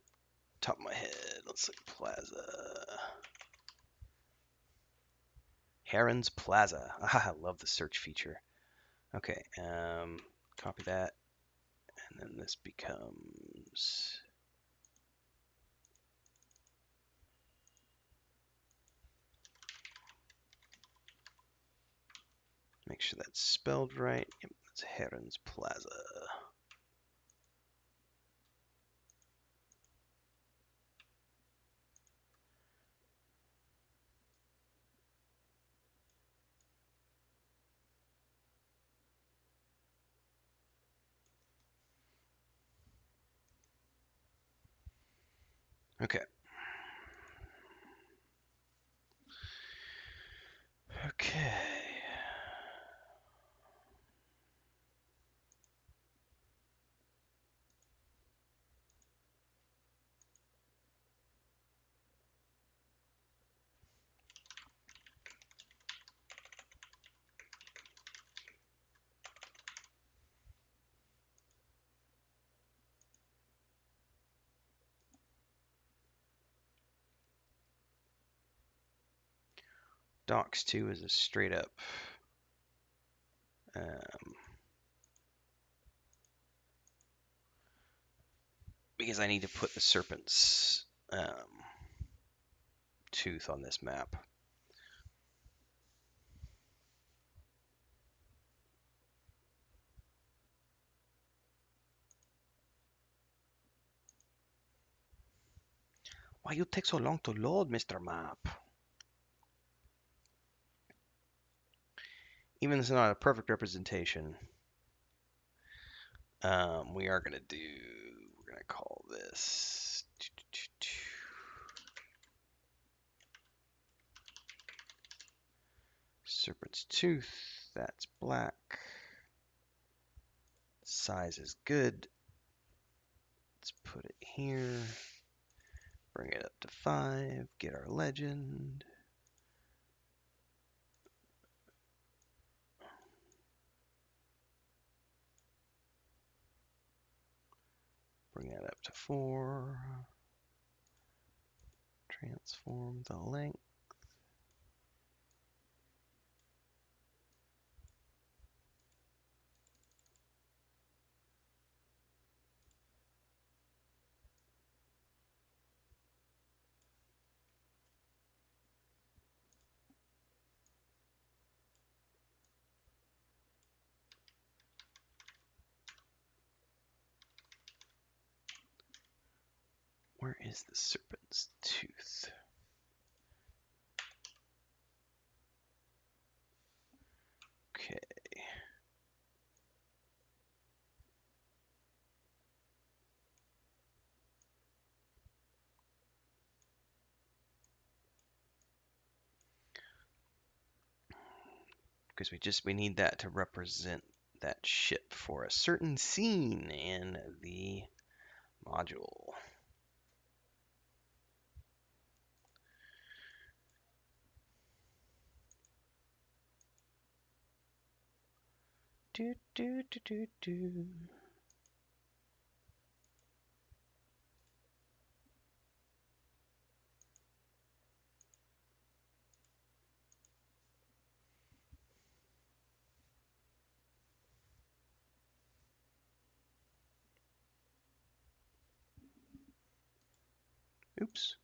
top of my head. Let's look. Plaza. Heron's Plaza. Ah, I love the search feature. Okay, copy that, and then this becomes make sure that's spelled right. Yep, it's Heron's Plaza. Okay. Okay. Docs 2 is a straight up because I need to put the serpent's tooth on this map. Why you take so long to load, Mr. Map? Even if it's not a perfect representation, we are gonna do. We're gonna call this serpent's tooth. That's black. Size is good. Let's put it here. Bring it up to 5. Get our legend. Bring that up to 4. Transform the length. Where is the serpent's tooth? Okay. Because we need that to represent that ship for a certain scene in the module. Do, do, do, do, do. Oops.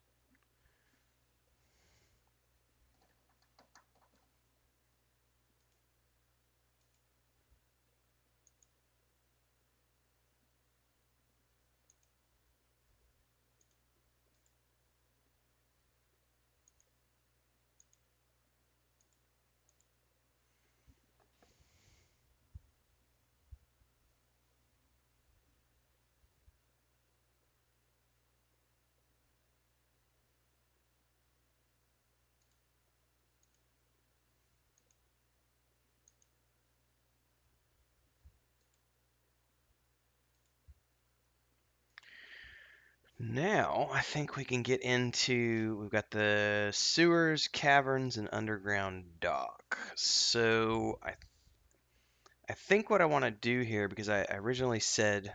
Now, I think we can get into, we've got the sewers, caverns, and underground dock. So I think what I want to do here, because I originally said,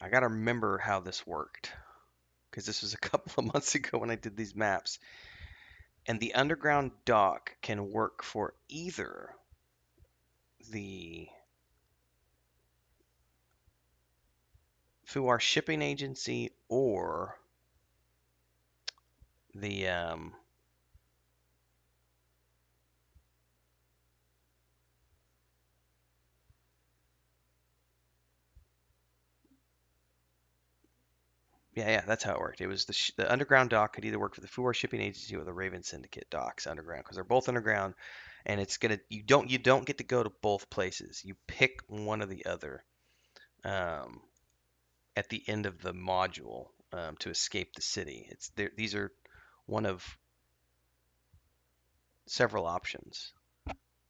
I got to remember how this worked, because this was a couple of months ago when I did these maps. And the underground dock can work for either the Fuar shipping agency or the yeah, that's how it worked. It was the underground dock could either work for the Fuar shipping agency or the Raven Syndicate docks underground, because they're both underground, and it's gonna you don't get to go to both places. You pick one or the other um, at the end of the module to escape the city. These are one of several options.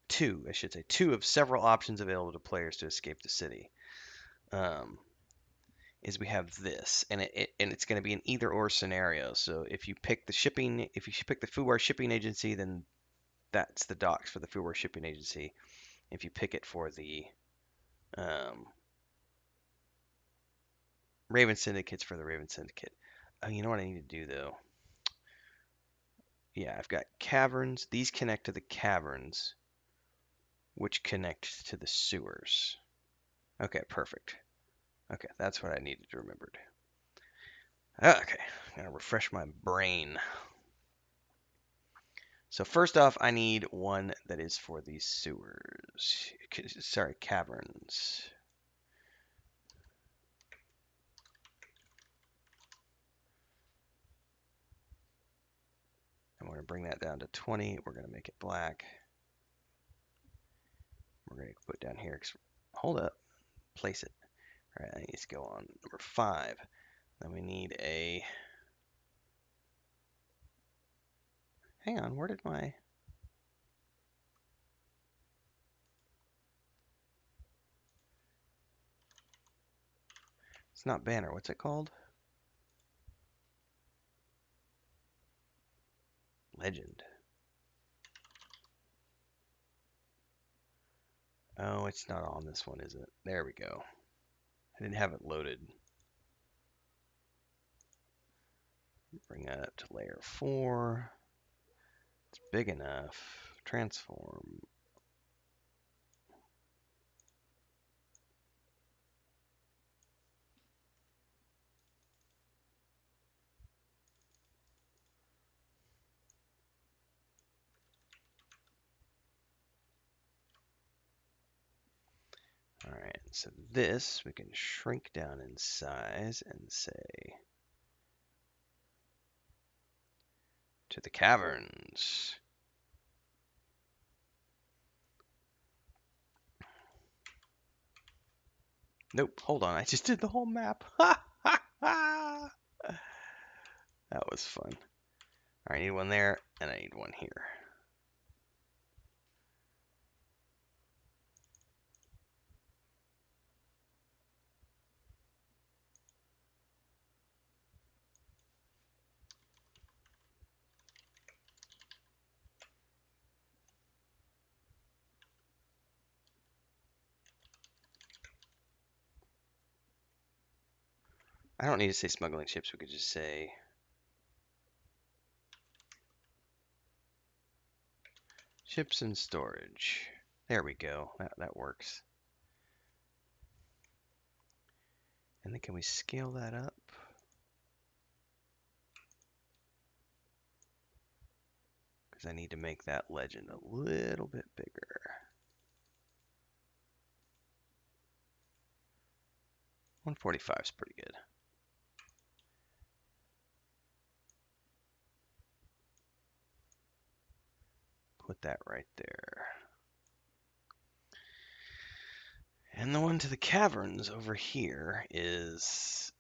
Two, I should say, two of several options available to players to escape the city. Um, is we have this, and it's going to be an either or scenario. So if you pick the Fuwar shipping agency, then that's the docks for the Fuwar shipping agency. If you pick it for the um, Raven Syndicates for the Raven Syndicate. Oh, you know what I need to do though? Yeah, I've got caverns. These connect to the caverns, which connect to the sewers. Okay, perfect. Okay, that's what I needed to remember. Okay, gotta refresh my brain. So first off, I need one that is for the sewers. Sorry, caverns. I'm going to bring that down to 20. We're going to make it black. We're going to put down here. Hold up. Place it. All right, I need to go on number 5. Then we need a... Hang on, where did my... It's not banner. What's it called? Legend. Oh, it's not on this one, is it? There we go. I didn't have it loaded. Bring that up to layer 4. It's big enough. Transform. All right, so this we can shrink down in size and say to the caverns. Nope, hold on, I just did the whole map. That was fun. All right, I need one there, and I need one here. I don't need to say smuggling ships, we could just say ships in storage. There we go, that works. And then can we scale that up? Because I need to make that legend a little bit bigger. 145 is pretty good. Put that right there. And the one to the caverns over here is...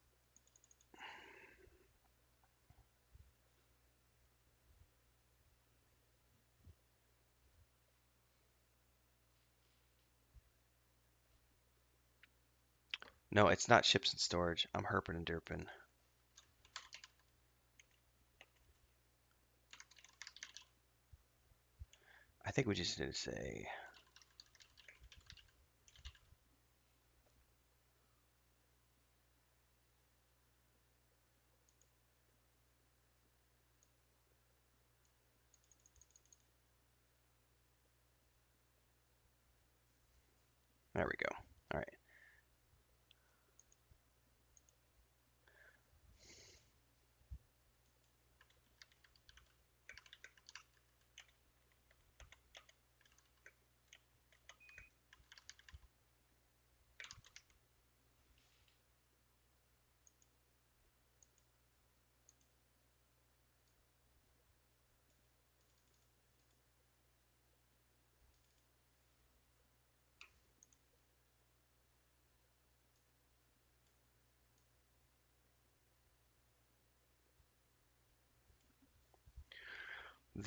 No, it's not ships and storage. I'm herping and derping. I think we just need to say there we go. All right.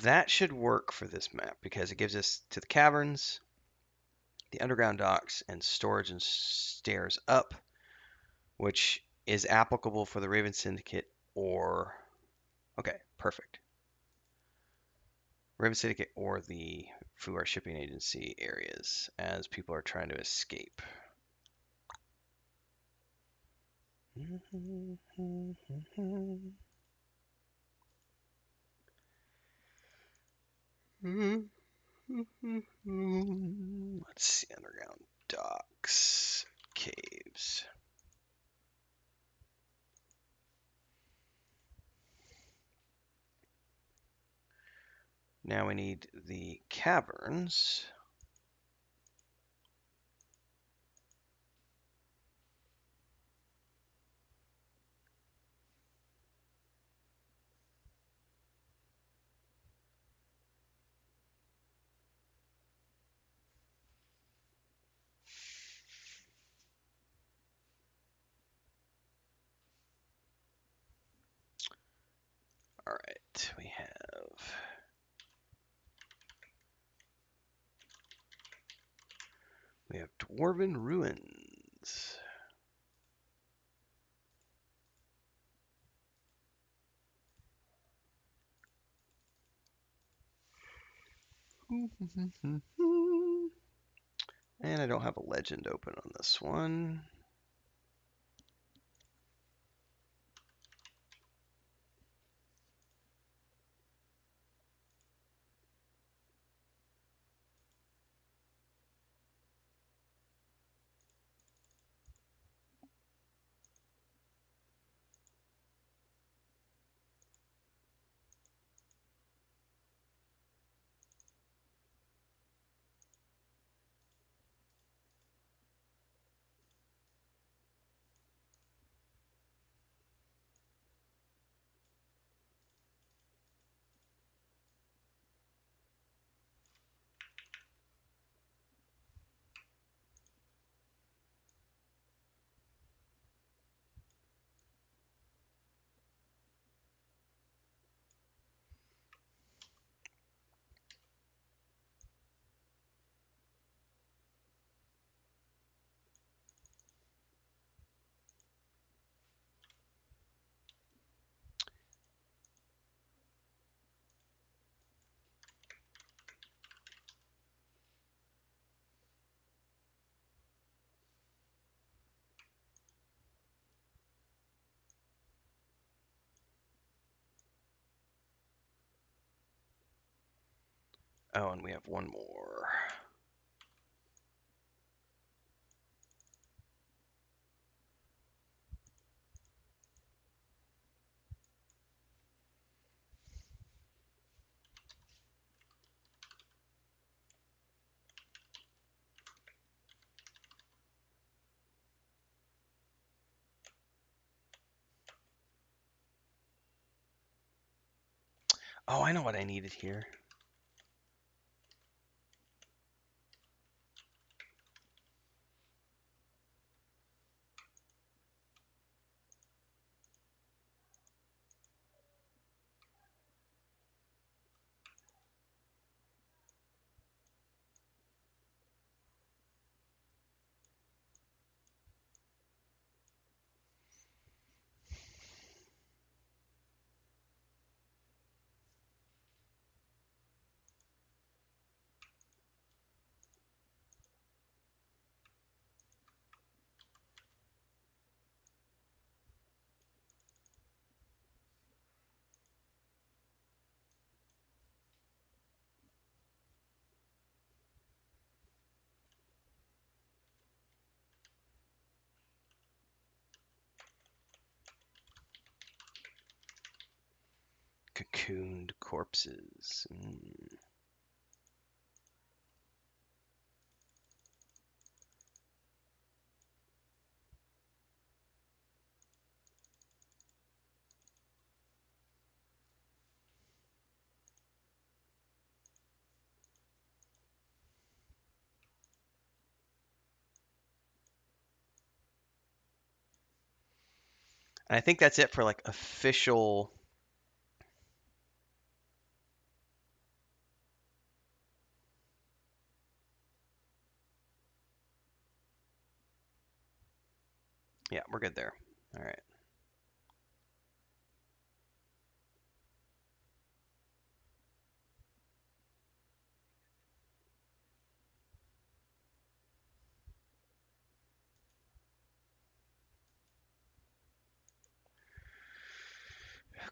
That should work for this map because it gives us to the caverns, the underground docks, and storage and stairs up, which is applicable for the Raven Syndicate or... Okay, perfect. Raven Syndicate or the Fuar Shipping Agency areas as people are trying to escape. Let's see, underground docks, caves. Now we need the caverns. All right, we have Dwarven Ruins. And I don't have a legend open on this one. Oh, and we have one more. Oh, I know what I needed here. Cocooned corpses. And I think that's it for like official. Yeah, we're good there. All right.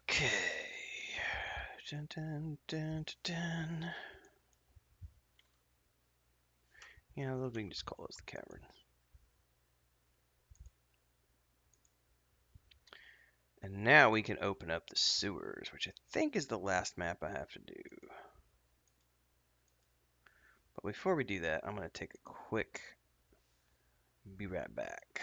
Okay. Dun, dun, dun, dun, dun. Yeah, we can just call those the cavern. And now we can open up the sewers, which I think is the last map I have to do. But before we do that, I'm going to take a quick be right back.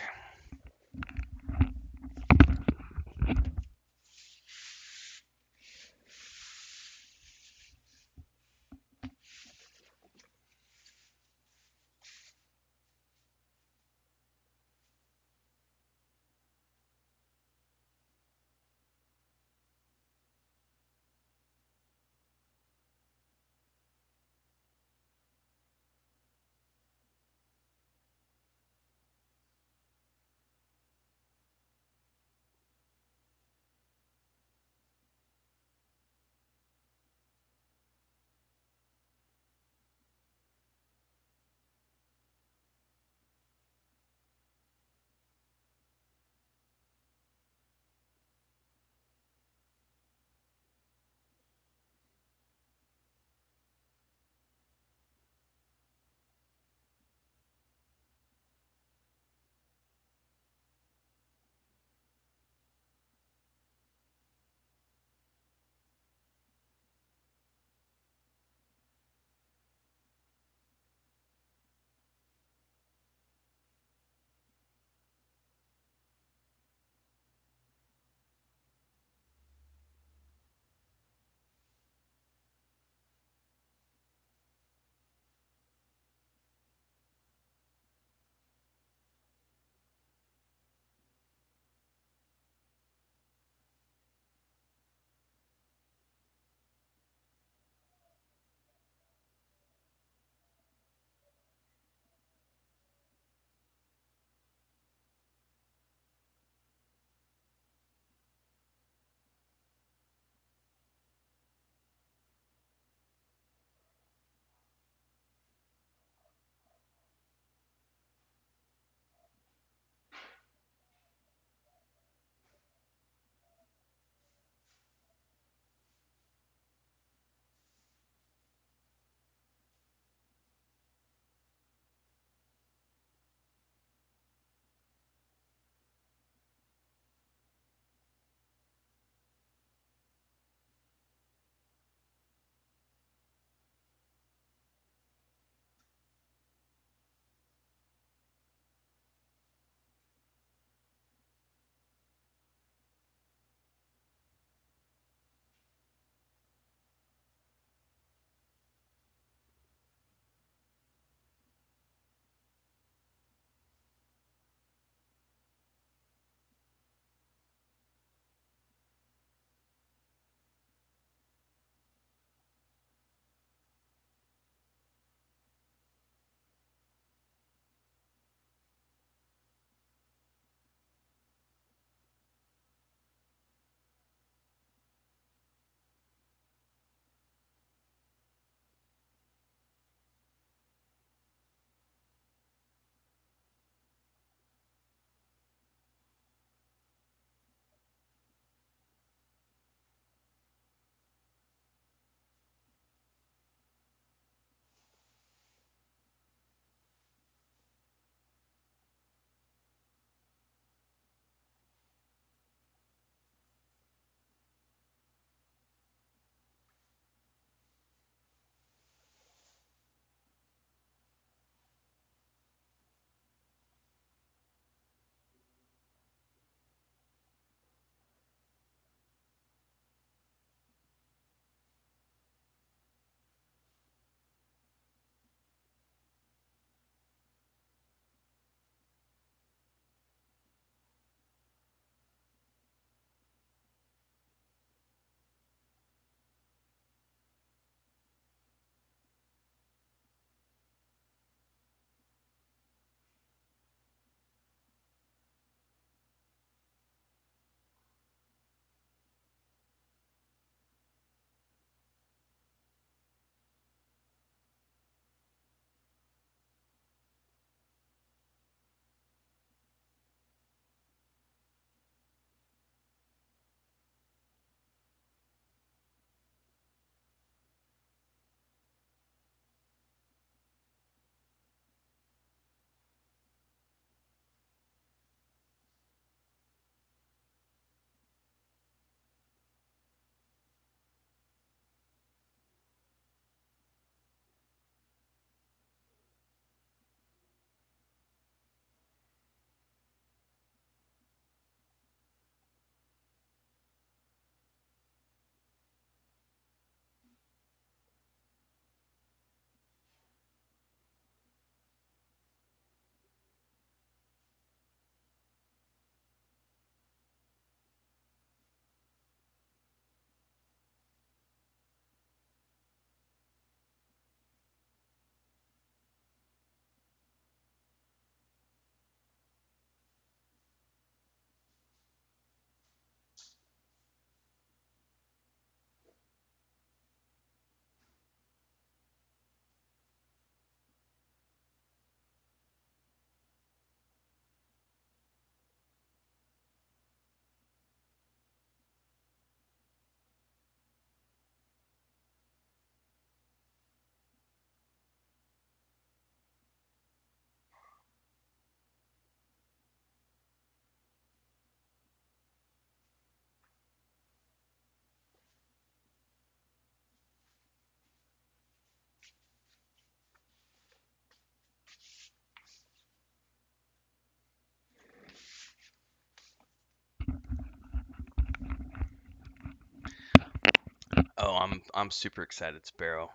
I'm super excited, Sparrow.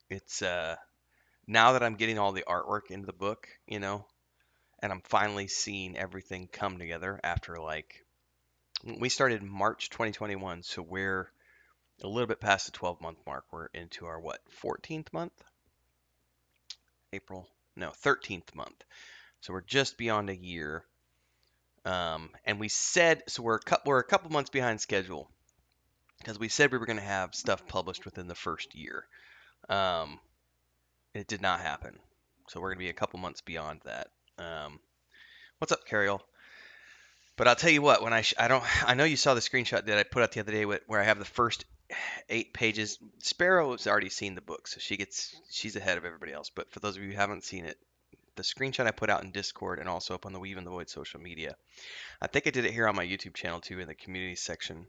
It's now that I'm getting all the artwork into the book, and I'm finally seeing everything come together after like we started March 2021, so we're a little bit past the 12-month mark. We're into our what, 14th month? April? No, 13th month. So we're just beyond a year. And we said so we're a couple months behind schedule because we said we were going to have stuff published within the first year. Um, it did not happen. So we're going to be a couple months beyond that. Um, what's up, Carriel? But I'll tell you what, when I don't I know you saw the screenshot that I put out the other day where I have the first 8 pages. Sparrow's already seen the book, so she's ahead of everybody else. But for those of you who haven't seen it, the screenshot I put out in Discord and also up on the Weave in the Void social media. I think I did it here on my YouTube channel too in the community section.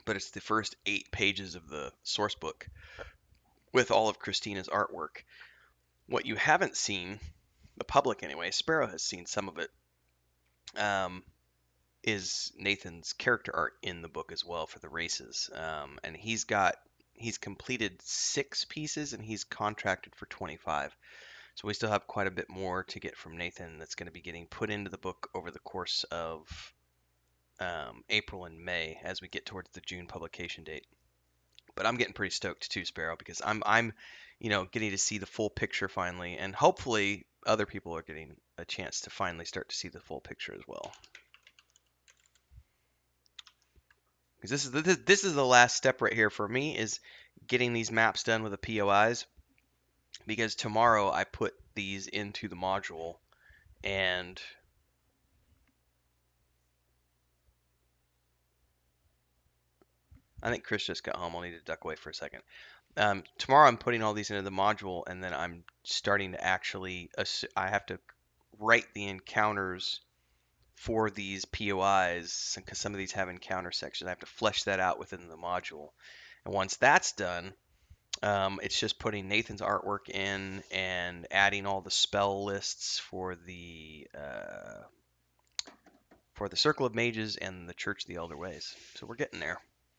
But it's the first 8 pages of the source book with all of Christina's artwork. What you haven't seen, the public anyway, Sparrow has seen some of it, um, is Nathan's character art in the book as well for the races. And he's completed 6 pieces and he's contracted for 25. So we still have quite a bit more to get from Nathan that's going to be getting put into the book over the course of April and May as we get towards the June publication date. But I'm getting pretty stoked too, Sparrow, because I'm getting to see the full picture finally, and hopefully other people are getting a chance to finally start to see the full picture as well. Because this is the last step right here for me is getting these maps done with the POIs. Because tomorrow I put these into the module, and I think Chris just got home. I'll need to duck away for a second. Tomorrow I'm putting all these into the module, and then I'm starting to actually, I have to write the encounters for these POIs, because some of these have encounter sections. I have to flesh that out within the module. And once that's done, it's just putting Nathan's artwork in and adding all the spell lists for the Circle of Mages and the Church of the Elder Ways. So we're getting there.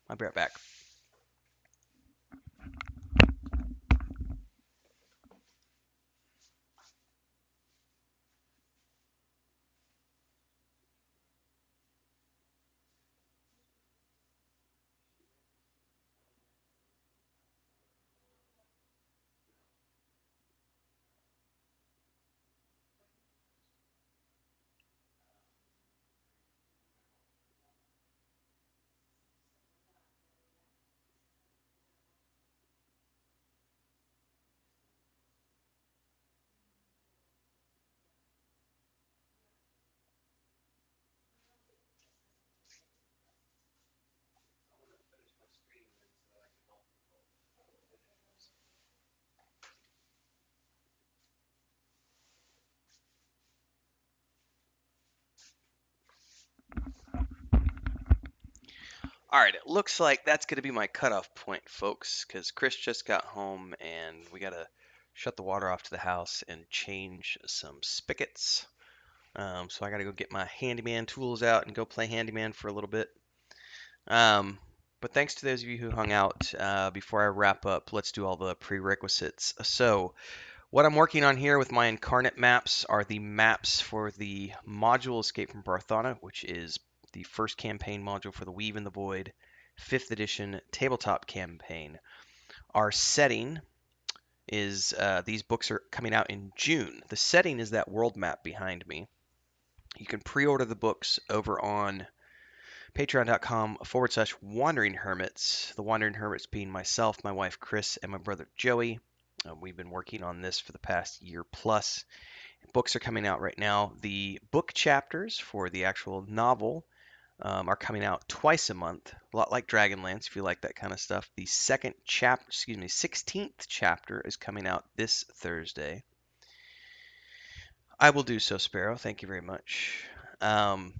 I'll be right back. All right, it looks like that's going to be my cutoff point, folks, because Chris just got home and we got to shut the water off to the house and change some spigots. So I got to go get my handyman tools out and go play handyman for a little bit. But thanks to those of you who hung out. Before I wrap up, let's do all the prerequisites. So what I'm working on here with my Inkarnate maps are the maps for the module Escape from Barthana, which is the first campaign module for the Weave in the Void 5th edition tabletop campaign. Our setting is these books are coming out in June. The setting is that world map behind me. You can pre-order the books over on patreon.com/wandering hermits. The wandering hermits being myself, my wife Chris, and my brother Joey. We've been working on this for the past year plus. Books are coming out right now. The book chapters for the actual novel are coming out twice a month, a lot like Dragonlance if you like that kind of stuff. The 16th chapter is coming out this Thursday. I will do so, Sparrow. Thank you very much. Then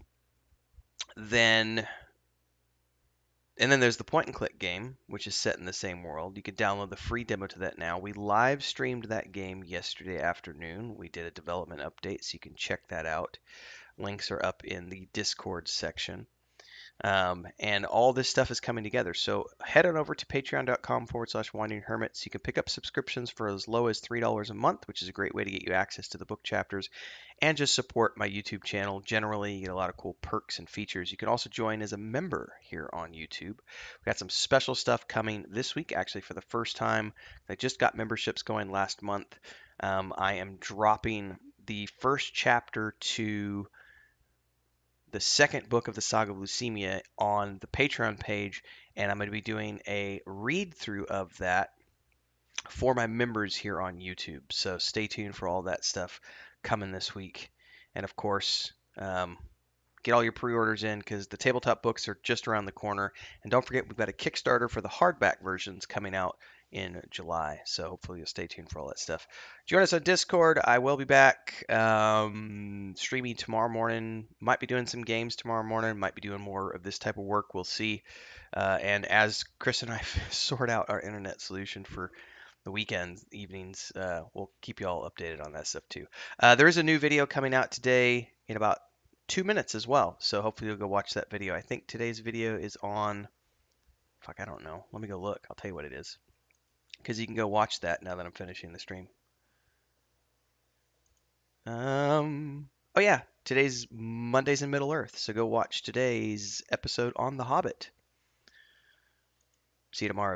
there's the point and click game, which is set in the same world. You can download the free demo to that now. We live streamed that game yesterday afternoon. We did a development update, so you can check that out. Links are up in the Discord section. And all this stuff is coming together. So head on over to patreon.com/wandering hermits. You can pick up subscriptions for as low as $3 a month, which is a great way to get you access to the book chapters and just support my YouTube channel. Generally, you get a lot of cool perks and features. You can also join as a member here on YouTube. We got some special stuff coming this week, actually, for the first time. I just got memberships going last month. I am dropping the first chapter to the second book of the Saga of Leucemia on the Patreon page, and I'm going to be doing a read through of that for my members here on YouTube. So stay tuned for all that stuff coming this week. And of course, get all your pre-orders in because the tabletop books are just around the corner. And don't forget, we've got a Kickstarter for the hardback versions coming out in July. So hopefully you'll stay tuned for all that stuff. Join us on Discord. I will be back streaming tomorrow morning. Might be doing some games tomorrow morning. Might be doing more of this type of work. We'll see. And as Chris and I sort out our internet solution for the weekends, evenings, we'll keep you all updated on that stuff too. There is a new video coming out today in about 2 minutes as well. So hopefully you'll go watch that video. I think today's video is on, fuck, I don't know. Let me go look. I'll tell you what it is. Because you can go watch that now that I'm finishing the stream. Oh yeah, today's Mondays in Middle Earth. So go watch today's episode on The Hobbit. See you tomorrow.